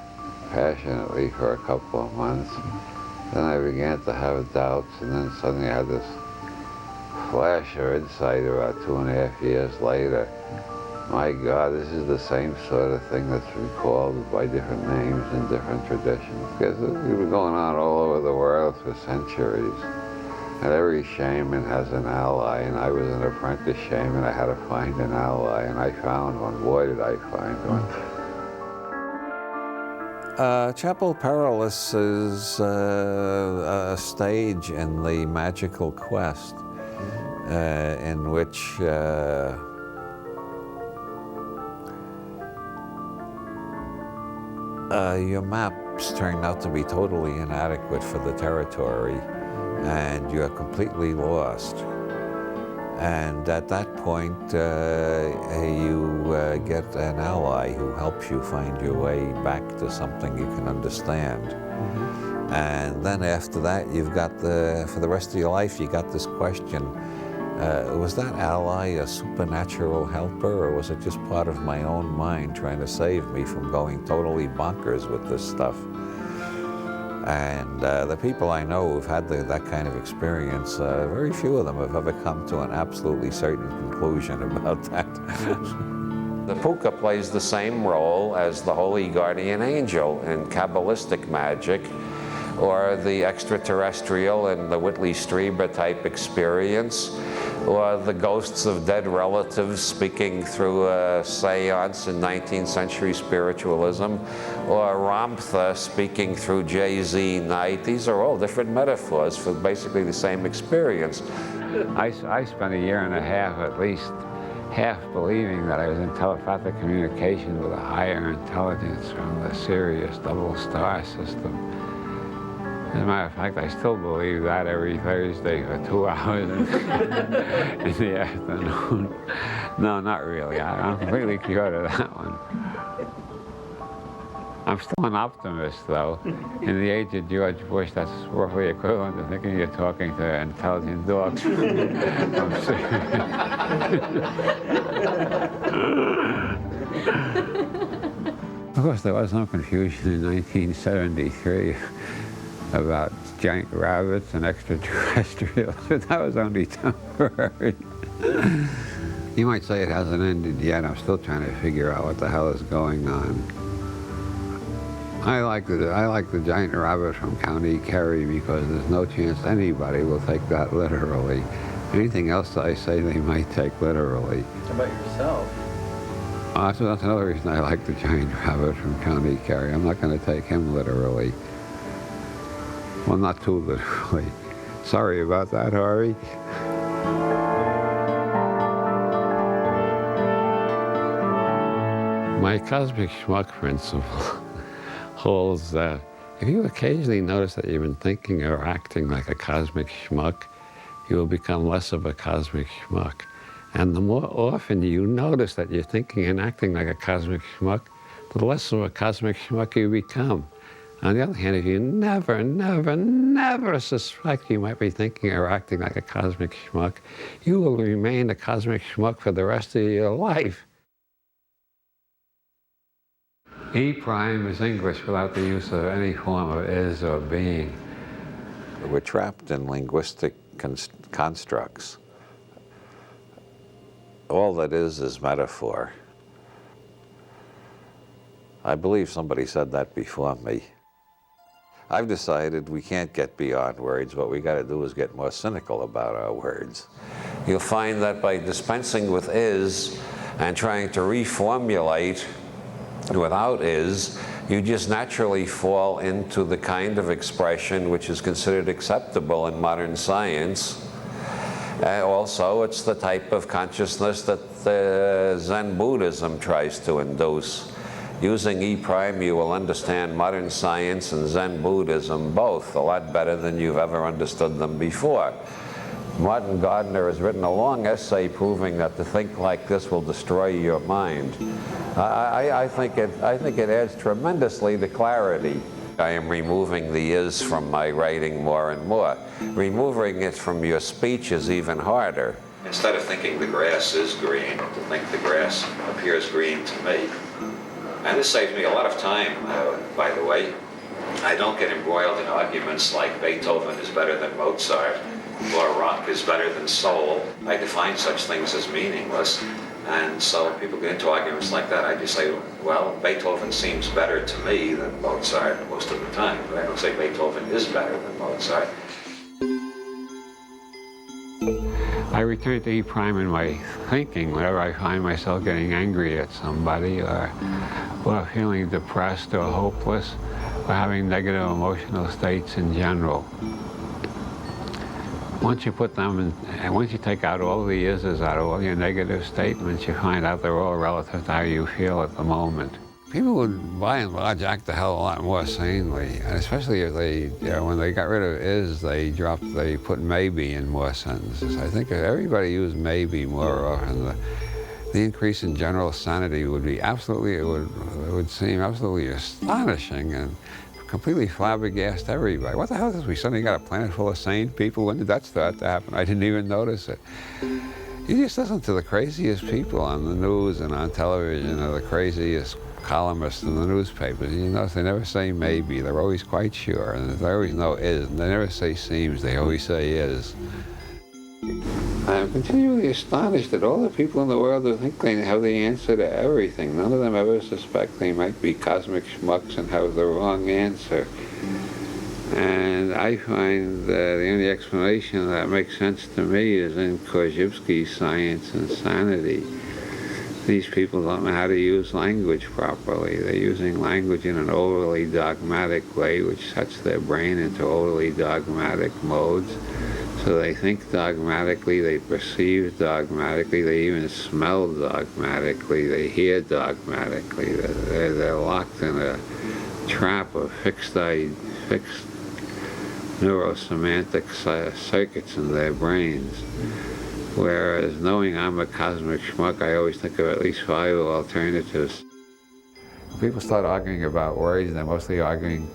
passionately for a couple of months. Then I began to have doubts, and then suddenly I had this flash of insight about 2.5 years later. My God, this is the same sort of thing that's recalled by different names in different traditions. Because it's been going on all over the world for centuries. And every shaman has an ally, and I was an apprentice shaman. I had to find an ally, and I found one. Boy, did I find one. Chapel Perilous is a stage in the magical quest in which your maps turned out to be totally inadequate for the territory, and you're completely lost. And at that point, you get an ally who helps you find your way back to something you can understand. Mm-hmm. And then after that, you've got for the rest of your life, you got this question, was that ally a supernatural helper, or was it just part of my own mind trying to save me from going totally bonkers with this stuff? And the people I know who've had that kind of experience, very few of them have ever come to an absolutely certain conclusion about that. The puka plays the same role as the holy guardian angel in Kabbalistic magic, or the extraterrestrial in the Whitley Strieber type experience, or the ghosts of dead relatives speaking through a seance in 19th century spiritualism, or Ramtha speaking through Jay-Z night. These are all different metaphors for basically the same experience. I spent 1.5 years at least half believing that I was in telepathic communication with a higher intelligence from the Sirius double star system. As a matter of fact, I still believe that every Thursday for 2 hours in the afternoon. No, not really. I'm completely cured of that one. I'm still an optimist, though. In the age of George Bush, that's roughly equivalent to thinking you're talking to an intelligent dog. Of course, there was no confusion in 1973 about giant rabbits and extraterrestrials, but that was only temporary. You might say it hasn't ended yet. I'm still trying to figure out what the hell is going on. I like the giant rabbit from County Kerry because there's no chance anybody will take that literally. Anything else I say they might take literally. How about yourself? That's another reason I like the giant rabbit from County Kerry. I'm not going to take him literally. Well, not too literally. Sorry about that, Harvey. My cosmic schmuck principle holds that if you occasionally notice that you've been thinking or acting like a cosmic schmuck, you will become less of a cosmic schmuck. And the more often you notice that you're thinking and acting like a cosmic schmuck, the less of a cosmic schmuck you become. On the other hand, if you never, never, never suspect you might be thinking or acting like a cosmic schmuck, you will remain a cosmic schmuck for the rest of your life. E prime is English without the use of any form of is or being. We're trapped in linguistic constructs. All that is metaphor. I believe somebody said that before me. I've decided we can't get beyond words. What we got to do is get more cynical about our words. You'll find that by dispensing with is and trying to reformulate without is, you just naturally fall into the kind of expression which is considered acceptable in modern science. Also, it's the type of consciousness that Zen Buddhism tries to induce. Using E prime, you will understand modern science and Zen Buddhism both a lot better than you've ever understood them before. Martin Gardner has written a long essay proving that to think like this will destroy your mind. I think it adds tremendously to clarity. I am removing the is from my writing more and more. Removing it from your speech is even harder. Instead of thinking the grass is green, to think the grass appears green to me. And this saves me a lot of time, by the way. I don't get embroiled in arguments like Beethoven is better than Mozart, or rock is better than soul. I define such things as meaningless. And so people get into arguments like that. I just say, well, Beethoven seems better to me than Mozart most of the time. But I don't say Beethoven is better than Mozart. I return to E prime in my thinking whenever I find myself getting angry at somebody, or feeling depressed or hopeless, or having negative emotional states in general. Once you put them in, and once you take out all the is's out of all your negative statements, you find out they're all relative to how you feel at the moment. People would, by and large, act the hell a lot more sanely, and especially if they, when they got rid of is, they put maybe in more sentences. I think if everybody used maybe more often, the increase in general sanity would be absolutely, it would seem absolutely astonishing and completely flabbergasted everybody. What the hell is this? We suddenly got a planet full of sane people? When did that start to happen? I didn't even notice it. You just listen to the craziest people on the news and on television, or the craziest columnists in the newspapers. You notice they never say maybe. They're always quite sure, and they always know is. And they never say seems. They always say is. I am continually astonished at all the people in the world who think they have the answer to everything. None of them ever suspect they might be cosmic schmucks and have the wrong answer. And I find that the only explanation that makes sense to me is in Korzybski's Science and Sanity. These people don't know how to use language properly. They're using language in an overly dogmatic way, which sets their brain into overly dogmatic modes. So they think dogmatically, they perceive dogmatically, they even smell dogmatically, they hear dogmatically. They're locked in a trap of fixed neurosemantic circuits in their brains. Whereas knowing I'm a cosmic schmuck, I always think of at least 5 alternatives. People start arguing about words, they're mostly arguing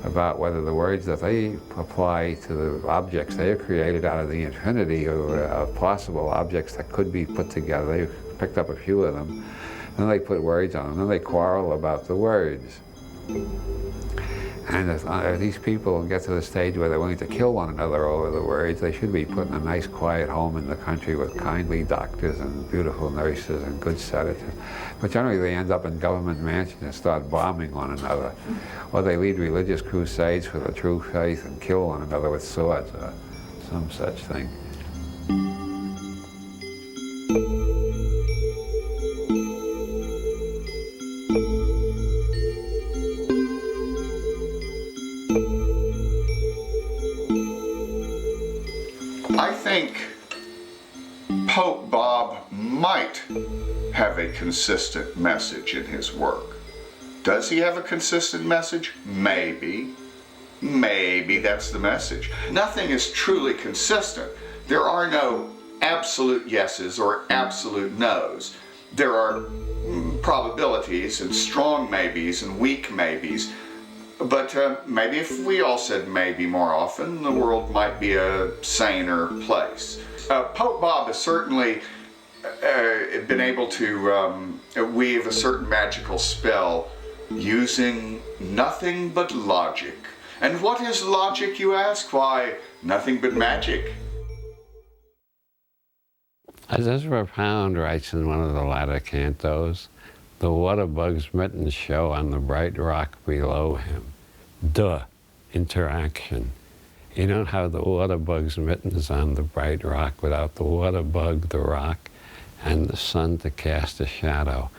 about whether the words that they apply to the objects they have created out of the infinity of possible objects that could be put together. They've picked up a few of them, and then they put words on them, and then they quarrel about the words. And if these people get to the stage where they're willing to kill one another over the words, they should be put in a nice quiet home in the country with kindly doctors and beautiful nurses and good sedatives. But generally they end up in government mansions and start bombing one another. Or they lead religious crusades for the true faith and kill one another with swords or some such thing. I think Pope Bob might have a consistent message in his work. Does he have a consistent message? Maybe. Maybe that's the message. Nothing is truly consistent. There are no absolute yeses or absolute nos. There are probabilities and strong maybes and weak maybes. But maybe if we all said maybe more often, the world might be a saner place. Pope Bob has certainly been able to weave a certain magical spell using nothing but logic. And what is logic, you ask? Why, nothing but magic. As Ezra Pound writes in one of the latter cantos, the water bug's mittens show on the bright rock below him. Duh, interaction. You don't have the water bug's mittens on the bright rock without the water bug, the rock, and the sun to cast a shadow.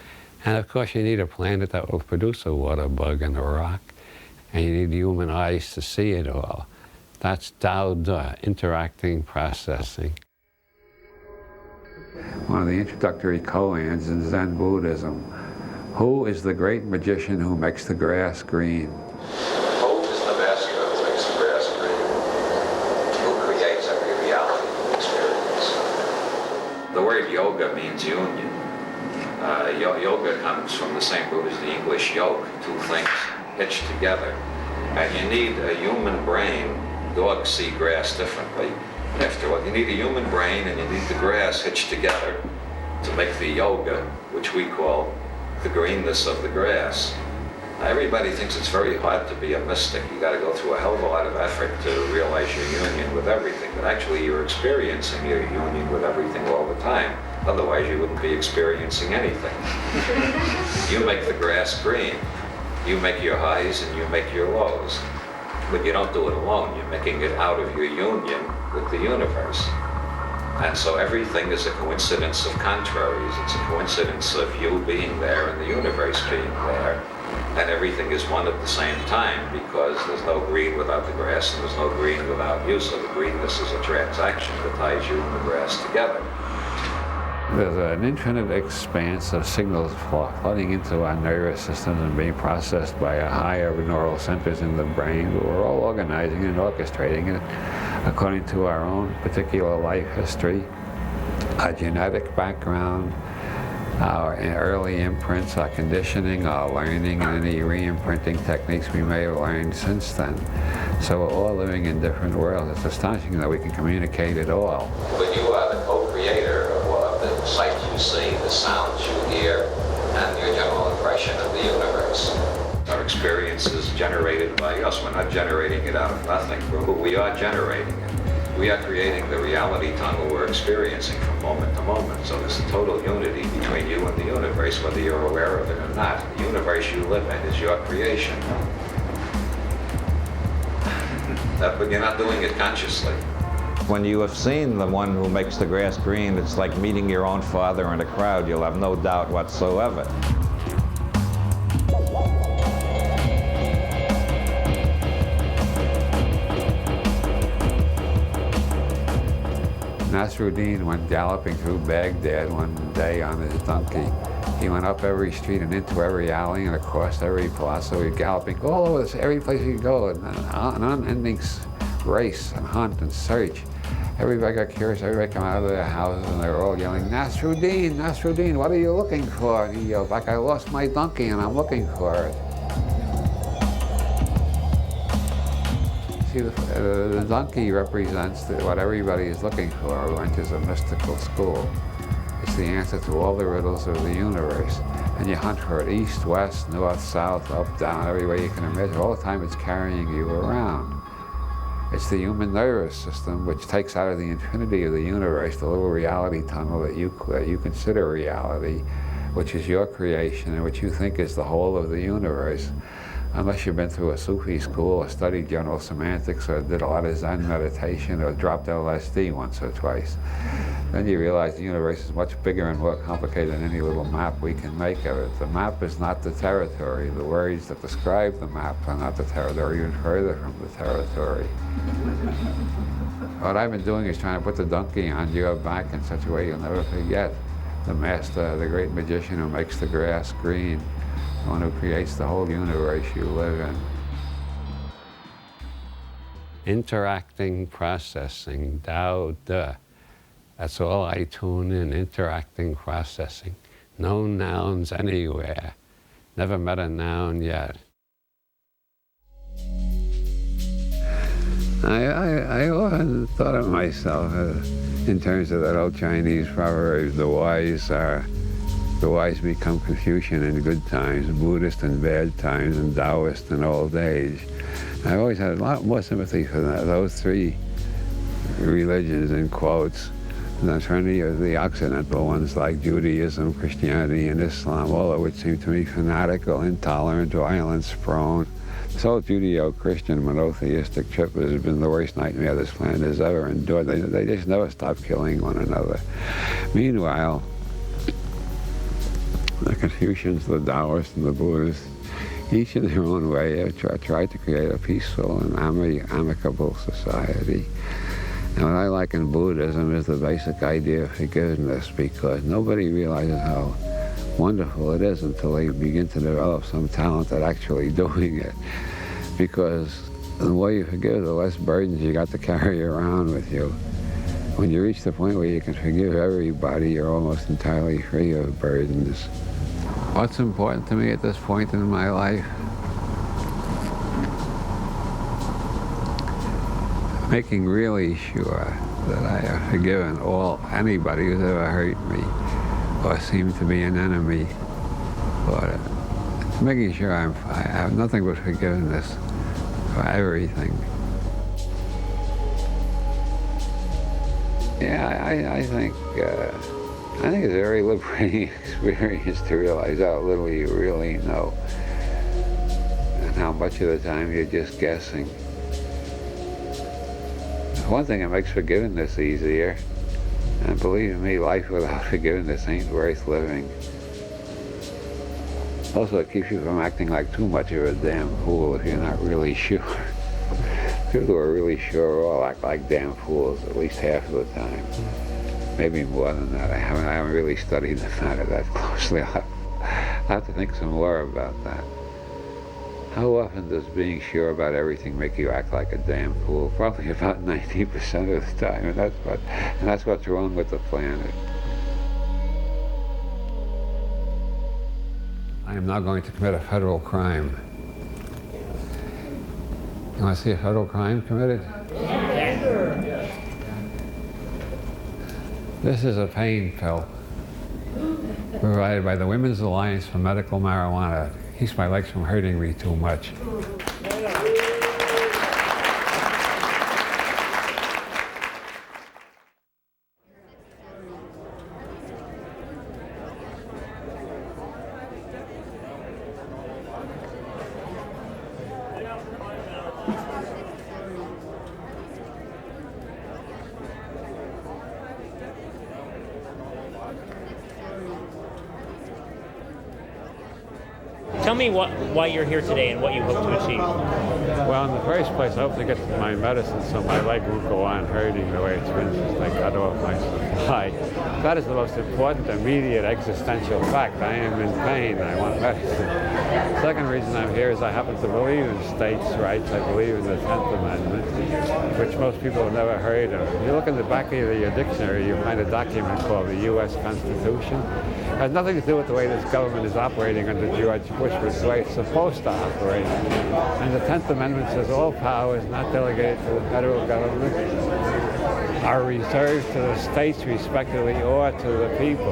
And of course you need a planet that will produce a water bug and a rock, and you need human eyes to see it all. That's Tao De, interacting processing. One of the introductory koans in Zen Buddhism. Who is the great magician who makes the grass green? Who is the master who makes the grass green? Who creates every reality we experience? The word yoga means union. Yoga comes from the same root as the English yoke, two things hitched together. And you need a human brain. Dogs see grass differently. After all, you need a human brain and you need the grass hitched together to make the yoga, which we call the greenness of the grass. Now, everybody thinks it's very hard to be a mystic. You got to go through a hell of a lot of effort to realize your union with everything. But actually, you're experiencing your union with everything all the time. Otherwise, you wouldn't be experiencing anything. You make the grass green. You make your highs and you make your lows. But you don't do it alone. You're making it out of your union with the universe. And so everything is a coincidence of contraries. It's a coincidence of you being there and the universe being there. And everything is one at the same time, because there's no green without the grass and there's no green without you. So the greenness is a transaction that ties you and the grass together. There's an infinite expanse of signals flooding into our nervous systems and being processed by a higher neural centers in the brain. We're all organizing and orchestrating it according to our own particular life history, our genetic background, our early imprints, our conditioning, our learning, and any re-imprinting techniques we may have learned since then. So we're all living in different worlds. It's astonishing that we can communicate it all. But you are the co-creator of the sights you see, the sounds you hear, and your general impression of the universe. Our experience is generated by us. We're not generating it out of nothing, but we are generating it. We are creating the reality tunnel we're experiencing from moment to moment. So there's a total unity between you and the universe, whether you're aware of it or not. The universe you live in is your creation. But you're not doing it consciously. When you have seen the one who makes the grass green, it's like meeting your own father in a crowd. You'll have no doubt whatsoever. Nasruddin went galloping through Baghdad one day on his donkey. He went up every street and into every alley and across every plaza. He was galloping all over this, every place he could go, an unending race and hunt and search. Everybody got curious, everybody came out of their houses and they were all yelling, Nasruddin, Nasruddin, what are you looking for? And he yelled back, I lost my donkey and I'm looking for it. See, the donkey represents what everybody is looking for, which is a mystical school. It's the answer to all the riddles of the universe. And you hunt for it east, west, north, south, up, down, every way you can imagine. All the time it's carrying you around. It's the human nervous system which takes out of the infinity of the universe the little reality tunnel that you consider reality, which is your creation and which you think is the whole of the universe. Unless you've been through a Sufi school or studied general semantics or did a lot of Zen meditation or dropped LSD once or twice. Then you realize the universe is much bigger and more complicated than any little map we can make of it. The map is not the territory. The words that describe the map are not the territory, even further from the territory. What I've been doing is trying to put the donkey on your back in such a way you'll never forget the master, the great magician who makes the grass green, the one who creates the whole universe you live in. Interacting, processing, Tao De. That's all I tune in, interacting, processing. No nouns anywhere. Never met a noun yet. I often thought of myself in terms of that old Chinese proverb, the wise become Confucian in good times, Buddhist in bad times, and Taoist in old age. I've always had a lot more sympathy for those three religions, in quotes, than for any of the Occidental ones like Judaism, Christianity, and Islam, all of which seem to me fanatical, intolerant, violence-prone. This whole Judeo-Christian monotheistic trip has been the worst nightmare this planet has ever endured. They just never stop killing one another. Meanwhile, the Confucians, the Taoists, and the Buddhists, each in their own way have tried to create a peaceful and amicable society. And what I like in Buddhism is the basic idea of forgiveness, because nobody realizes how wonderful it is until they begin to develop some talent at actually doing it. Because the more you forgive, the less burdens you got to carry around with you. When you reach the point where you can forgive everybody, you're almost entirely free of burdens. What's important to me at this point in my life? Making really sure that I have forgiven anybody who's ever hurt me or seemed to be an enemy. Or making sure I have nothing but forgiveness for everything. Yeah, I think it's a very liberating experience to realize how little you really know and how much of the time you're just guessing. One thing that makes forgiveness easier, and believe me, life without forgiveness ain't worth living. Also, it keeps you from acting like too much of a damn fool if you're not really sure. People who are really sure all act like damn fools at least half of the time. Maybe more than that. I haven't really studied the matter that closely. I'll have to think some more about that. How often does being sure about everything make you act like a damn fool? Probably about 90% of the time, and that's what's wrong with the planet. I am now going to commit a federal crime. You want to see a federal crime committed? Yes. This is a pain pill provided by the Women's Alliance for Medical Marijuana. It keeps my legs from hurting me too much. Tell me why you're here today and what you hope to achieve. Well, in the first place, I hope to get my medicine so my leg won't go on hurting the way it's been since I cut off my supply. That is the most important, immediate, existential fact. I am in pain. I want medicine. The second reason I'm here is I happen to believe in states' rights. I believe in the 10th Amendment, which most people have never heard of. If you look in the back of your dictionary, you find a document called the U.S. Constitution. It has nothing to do with the way this government is operating under George Bush, but the way it's supposed to operate. And the 10th Amendment says all powers not delegated to the federal government are reserved to the states respectively or to the people.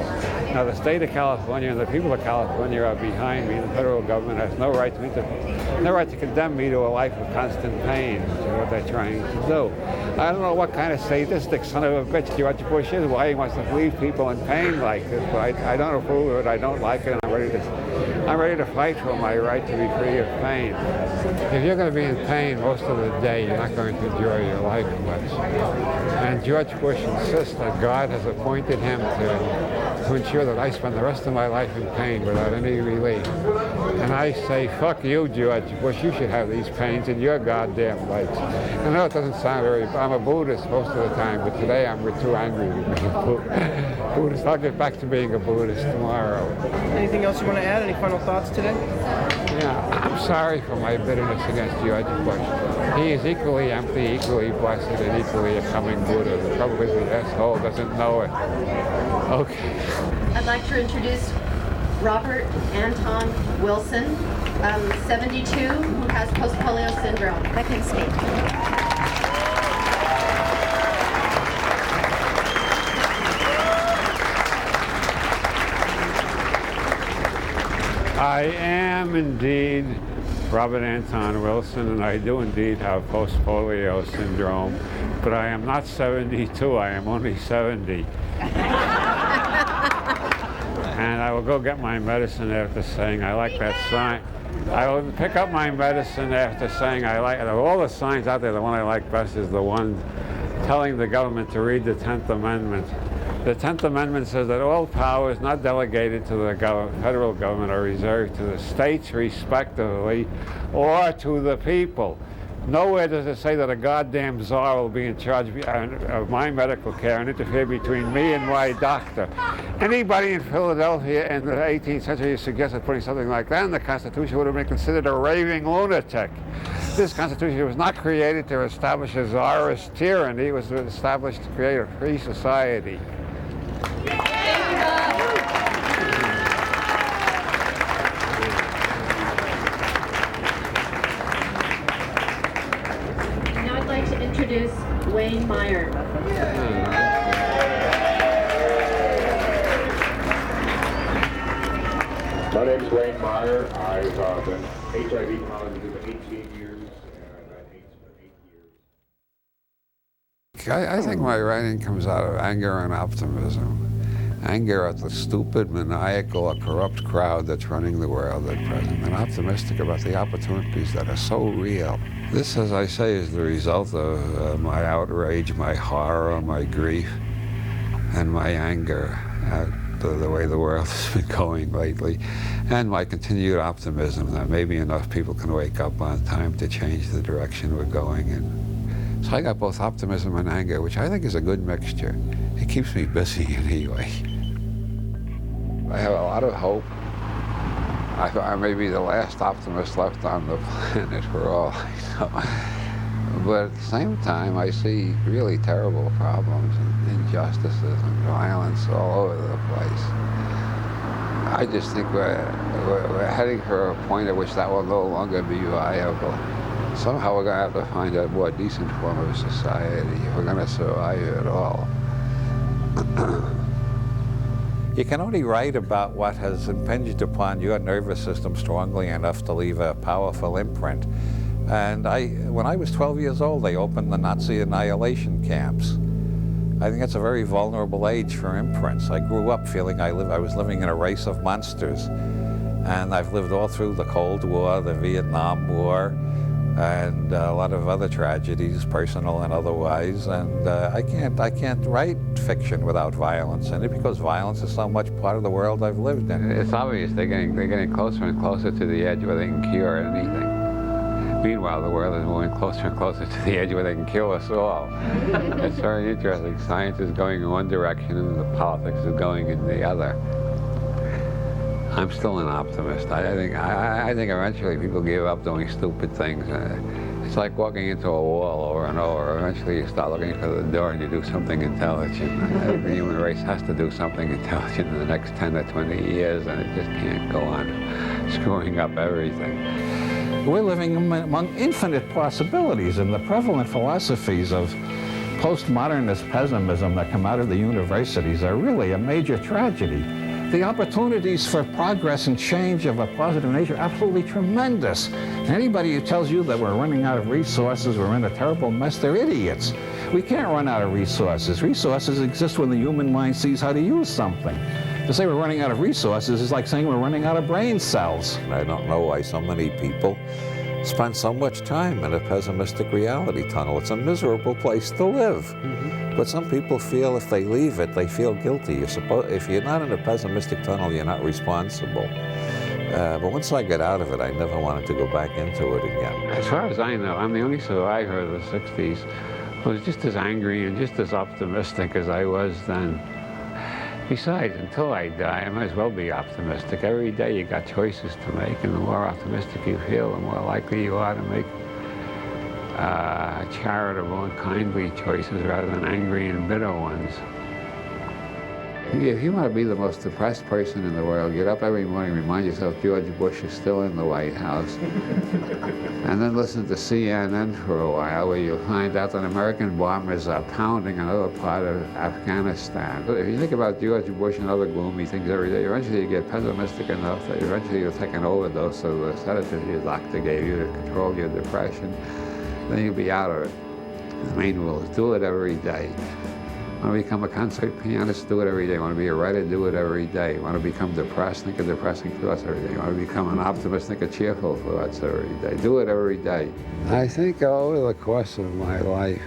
Now, the state of California and the people of California are behind me. The federal government has no right to condemn me to a life of constant pain, which is what they're trying to do. I don't know what kind of sadistic son of a bitch George Bush is, why he wants to leave people in pain like this, but I don't approve of it, I don't like it, and I'm ready to fight for my right to be free of pain. If you're going to be in pain most of the day, you're not going to enjoy your life much. And George Bush insists that God has appointed him to ensure that I spend the rest of my life in pain without any relief. And I say, fuck you, George Bush, you should have these pains in your goddamn life. I know it doesn't sound very, I'm a Buddhist most of the time, but today I'm too angry to be a Buddhist. I'll get back to being a Buddhist tomorrow. Anything else you want to add? Any final thoughts today? Yeah, I'm sorry for my bitterness against George Bush. He is equally empty, equally blessed, and equally a coming Buddha. The trouble is the asshole doesn't know it. Okay. I'd like to introduce Robert Anton Wilson, 72, who has post-polio syndrome. Let him speak. I am indeed Robert Anton Wilson, and I do indeed have post-polio syndrome, but I am not 72, I am only 70. And I will go get my medicine after saying I like that sign. I will pick up my medicine after saying I like it. Of all the signs out there, the one I like best is the one telling the government to read the 10th Amendment. The 10th Amendment says that all power is not delegated to the federal government or reserved to the states respectively or to the people. Nowhere does it say that a goddamn czar will be in charge of my medical care and interfere between me and my doctor. Anybody in Philadelphia in the 18th century who suggested putting something like that in the Constitution would have been considered a raving lunatic. This Constitution was not created to establish a czarist tyranny. It was established to create a free society. Now I'd like to introduce Wayne Meyer. My name is Wayne Meyer. I've been HIV positive for 18 years. I think my writing comes out of anger and optimism. Anger at the stupid, maniacal, or corrupt crowd that's running the world at present, and optimistic about the opportunities that are so real. This, as I say, is the result of my outrage, my horror, my grief, and my anger at the way the world has been going lately, and my continued optimism that maybe enough people can wake up on time to change the direction we're going in. So I got both optimism and anger, which I think is a good mixture. It keeps me busy anyway. I have a lot of hope. I may be the last optimist left on the planet for all I know. But at the same time, I see really terrible problems and injustices and violence all over the place. I just think we're heading for a point at which that will no longer be viable. Somehow we're going to have to find a more decent form of society if we're going to survive at all. You can only write about what has impinged upon your nervous system strongly enough to leave a powerful imprint. And when I was 12 years old, they opened the Nazi annihilation camps. I think that's a very vulnerable age for imprints. I grew up feeling I was living in a race of monsters. And I've lived all through the Cold War, the Vietnam War, and a lot of other tragedies, personal and otherwise. And I can't write fiction without violence in it, because violence is so much part of the world I've lived in. It's obvious they're getting closer and closer to the edge where they can cure anything. Meanwhile, the world is moving closer and closer to the edge where they can kill us all. It's very interesting. Science is going in one direction and the politics is going in the other. I'm still an optimist. I think eventually people give up doing stupid things. It's like walking into a wall over and over. Eventually you start looking for the door and you do something intelligent. I think the human race has to do something intelligent in the next 10 or 20 years, and it just can't go on screwing up everything. We're living among infinite possibilities, and the prevalent philosophies of postmodernist pessimism that come out of the universities are really a major tragedy. The opportunities for progress and change of a positive nature are absolutely tremendous. Anybody who tells you that we're running out of resources, we're in a terrible mess, they're idiots. We can't run out of resources. Resources exist when the human mind sees how to use something. To say we're running out of resources is like saying we're running out of brain cells. I don't know why so many people spend so much time in a pessimistic reality tunnel. It's a miserable place to live. But some people feel if they leave it, they feel guilty. If you're not in a pessimistic tunnel, you're not responsible. But once I got out of it, I never wanted to go back into it again. As far as I know, I'm the only survivor of the 60s who was just as angry and just as optimistic as I was then. Besides, until I die, I might as well be optimistic. Every day you got choices to make, and the more optimistic you feel, the more likely you are to make charitable and kindly choices rather than angry and bitter ones. If you want to be the most depressed person in the world, get up every morning, remind yourself George Bush is still in the White House, and then listen to CNN for a while, where you'll find out that American bombers are pounding another part of Afghanistan. If you think about George Bush and other gloomy things every day, eventually you get pessimistic enough that eventually you'll take an overdose of the sedative your doctor gave you to control your depression. Then you'll be out of it. The main rule is do it every day. Want to become a concert pianist? Do it every day. Want to be a writer? Do it every day. Want to become depressed? Think of depressing thoughts every day. Want to become an optimist? Think of cheerful thoughts every day. Do it every day. I think over the course of my life,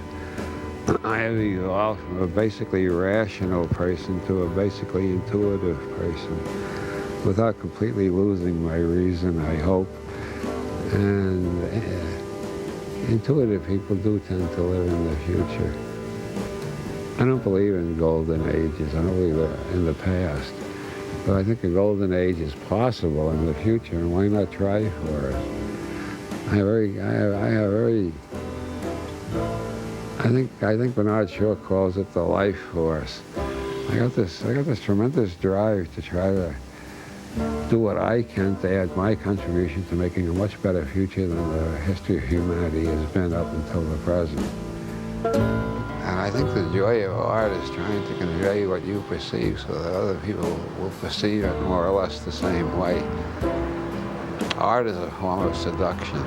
I have evolved from a basically rational person to a basically intuitive person without completely losing my reason, I hope. And intuitive people do tend to live in the future. I don't believe in golden ages. I don't believe in the past. But I think a golden age is possible in the future, and why not try for it? I think Bernard Shaw calls it the life force. I got this tremendous drive to try to do what I can to add my contribution to making a much better future than the history of humanity has been up until the present. And I think the joy of art is trying to convey what you perceive so that other people will perceive it more or less the same way. Art is a form of seduction.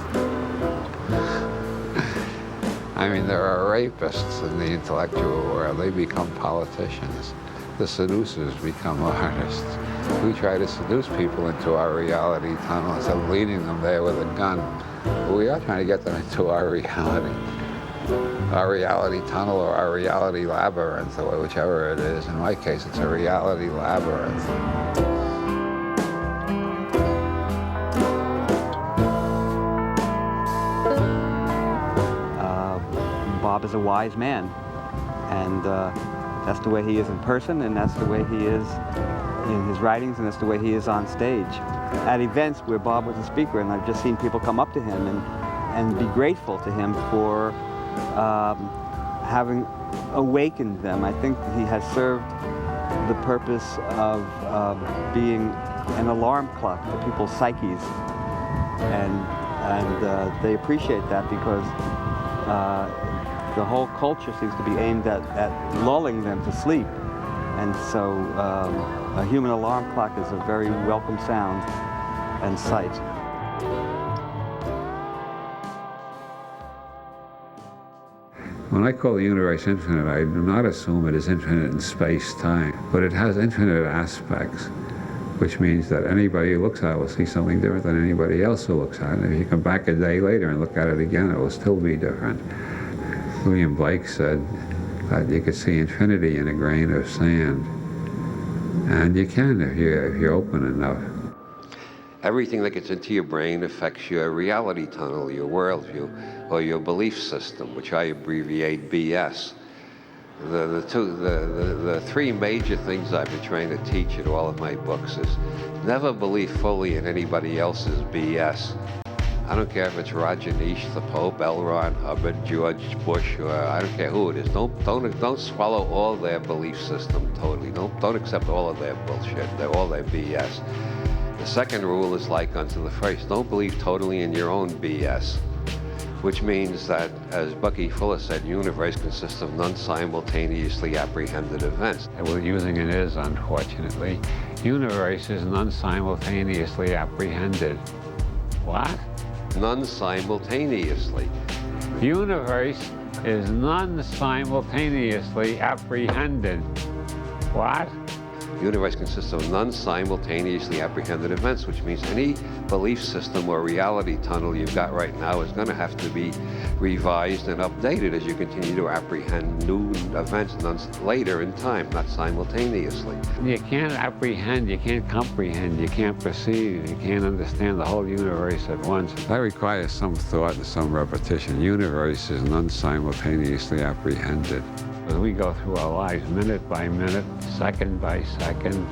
I mean, there are rapists in the intellectual world. They become politicians. The seducers become artists. We try to seduce people into our reality tunnel instead of leading them there with a gun. But we are trying to get them into our reality tunnel or our reality labyrinth, or whichever it is. In my case, it's a reality labyrinth. Bob is a wise man, and that's the way he is in person, and that's the way he is in his writings, and that's the way he is on stage. At events where Bob was a speaker, and I've just seen people come up to him and be grateful to him for having awakened them. I think he has served the purpose of being an alarm clock to people's psyches, and they appreciate that because the whole culture seems to be aimed at lulling them to sleep. And so a human alarm clock is a very welcome sound and sight. When I call the universe infinite, I do not assume it is infinite in space-time, but it has infinite aspects, which means that anybody who looks at it will see something different than anybody else who looks at it. And if you come back a day later and look at it again, it will still be different. William Blake said that you could see infinity in a grain of sand. And you can if you're open enough. Everything that gets into your brain affects your reality tunnel, your worldview, or your belief system, which I abbreviate BS. The three major things I've been trying to teach in all of my books is never believe fully in anybody else's BS. I don't care if it's Roger Nish, the Pope, L. Ron Hubbard, George Bush, or I don't care who it is. Don't swallow all their belief system totally. Don't accept all of their bullshit, all their BS. The second rule is like unto the first. Don't believe totally in your own BS, which means that, as Bucky Fuller said, universe consists of non-simultaneously apprehended events. And we're using it is, unfortunately. Universe is non-simultaneously apprehended. What? Non-simultaneously. Universe is non-simultaneously apprehended. What? The universe consists of non-simultaneously apprehended events, which means any belief system or reality tunnel you've got right now is going to have to be revised and updated as you continue to apprehend new events later in time, not simultaneously. You can't apprehend, you can't comprehend, you can't perceive, you can't understand the whole universe at once. That requires some thought and some repetition. Universe is non-simultaneously apprehended. As we go through our lives, minute by minute, second by second,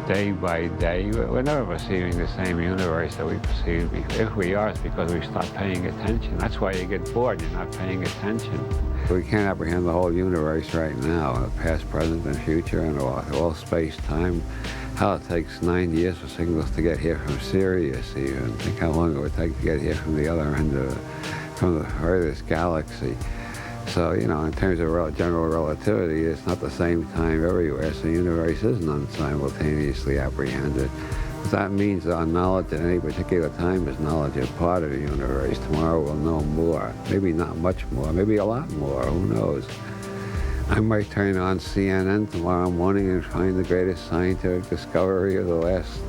day by day, we're never perceiving the same universe that we perceived before. If we are, it's because we stop paying attention. That's why you get bored, you're not paying attention. We can't apprehend the whole universe right now, the past, present, and future, and all space-time. Hell, it takes 9 years for signals to get here from Sirius even. Think how long it would take to get here from the other end from the furthest galaxy. So, you know, in terms of general relativity, it's not the same time everywhere, so the universe is non-simultaneously apprehended. But that means that our knowledge at any particular time is knowledge of part of the universe. Tomorrow we'll know more, maybe not much more, maybe a lot more, who knows. I might turn on CNN tomorrow morning and find the greatest scientific discovery of the last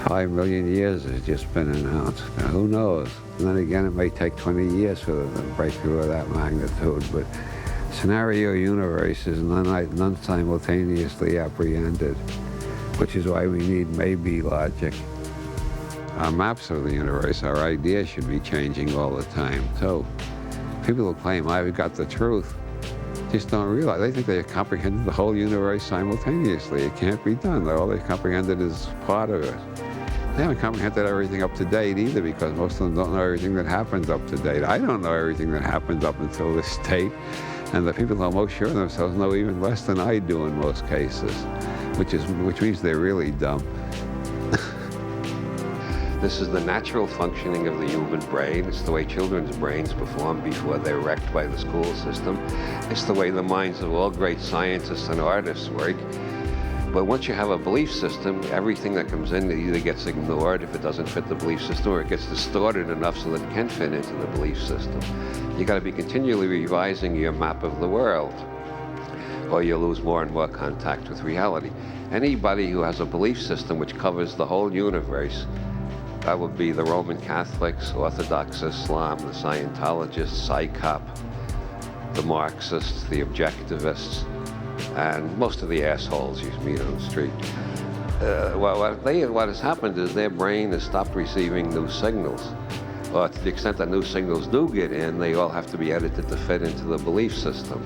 5 million years has just been announced. Now, who knows? And then again, it may take 20 years for the breakthrough of that magnitude, but scenario universe is none simultaneously apprehended, which is why we need maybe logic. Our maps of the universe, our ideas should be changing all the time. So people who claim, I've got the truth, just don't realize. They think they have comprehended the whole universe simultaneously. It can't be done. All they've comprehended is part of it. They haven't comprehended everything up to date either, because most of them don't know everything that happens up to date. I don't know everything that happens up until this date, and the people who are most sure of themselves know even less than I do in most cases, which means they're really dumb. This is the natural functioning of the human brain. It's the way children's brains perform before they're wrecked by the school system. It's the way the minds of all great scientists and artists work. But once you have a belief system, everything that comes in either gets ignored if it doesn't fit the belief system, or it gets distorted enough so that it can fit into the belief system. You got to be continually revising your map of the world, or you'll lose more and more contact with reality. Anybody who has a belief system which covers the whole universe, that would be the Roman Catholics, Orthodox Islam, the Scientologists, PsyCop, the Marxists, the Objectivists, and most of the assholes you meet on the street. What has happened is their brain has stopped receiving new signals. Or to the extent that new signals do get in, they all have to be edited to fit into the belief system.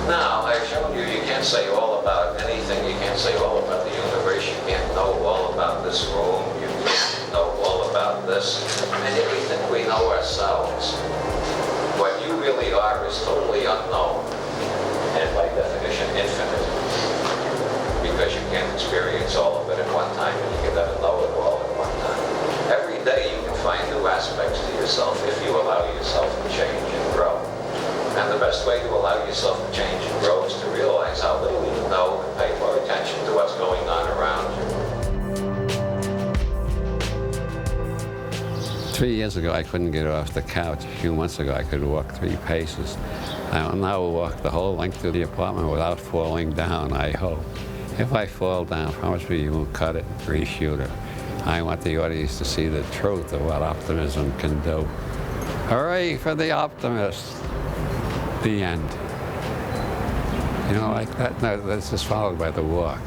Now, I've shown you, you can't say all about anything. You can't say all about the universe. You can't know all about this room. You can't know all about this. And we think we know ourselves. What you really are is totally unknown, and by definition, infinite. Because you can't experience all of it at one time, and you can never know it all at one time. Every day you can find new aspects to yourself if you allow yourself to change and grow. And the best way to allow yourself to change and grow is to realize how little you know and pay more attention to what's going on around you. 3 years ago, I couldn't get off the couch. A few months ago, I could walk 3 paces. I will now walk the whole length of the apartment without falling down, I hope. If I fall down, promise me you won't cut it and reshoot it. I want the audience to see the truth of what optimism can do. Hooray for the optimists! The end. You know, like that, no, this is followed by the walk.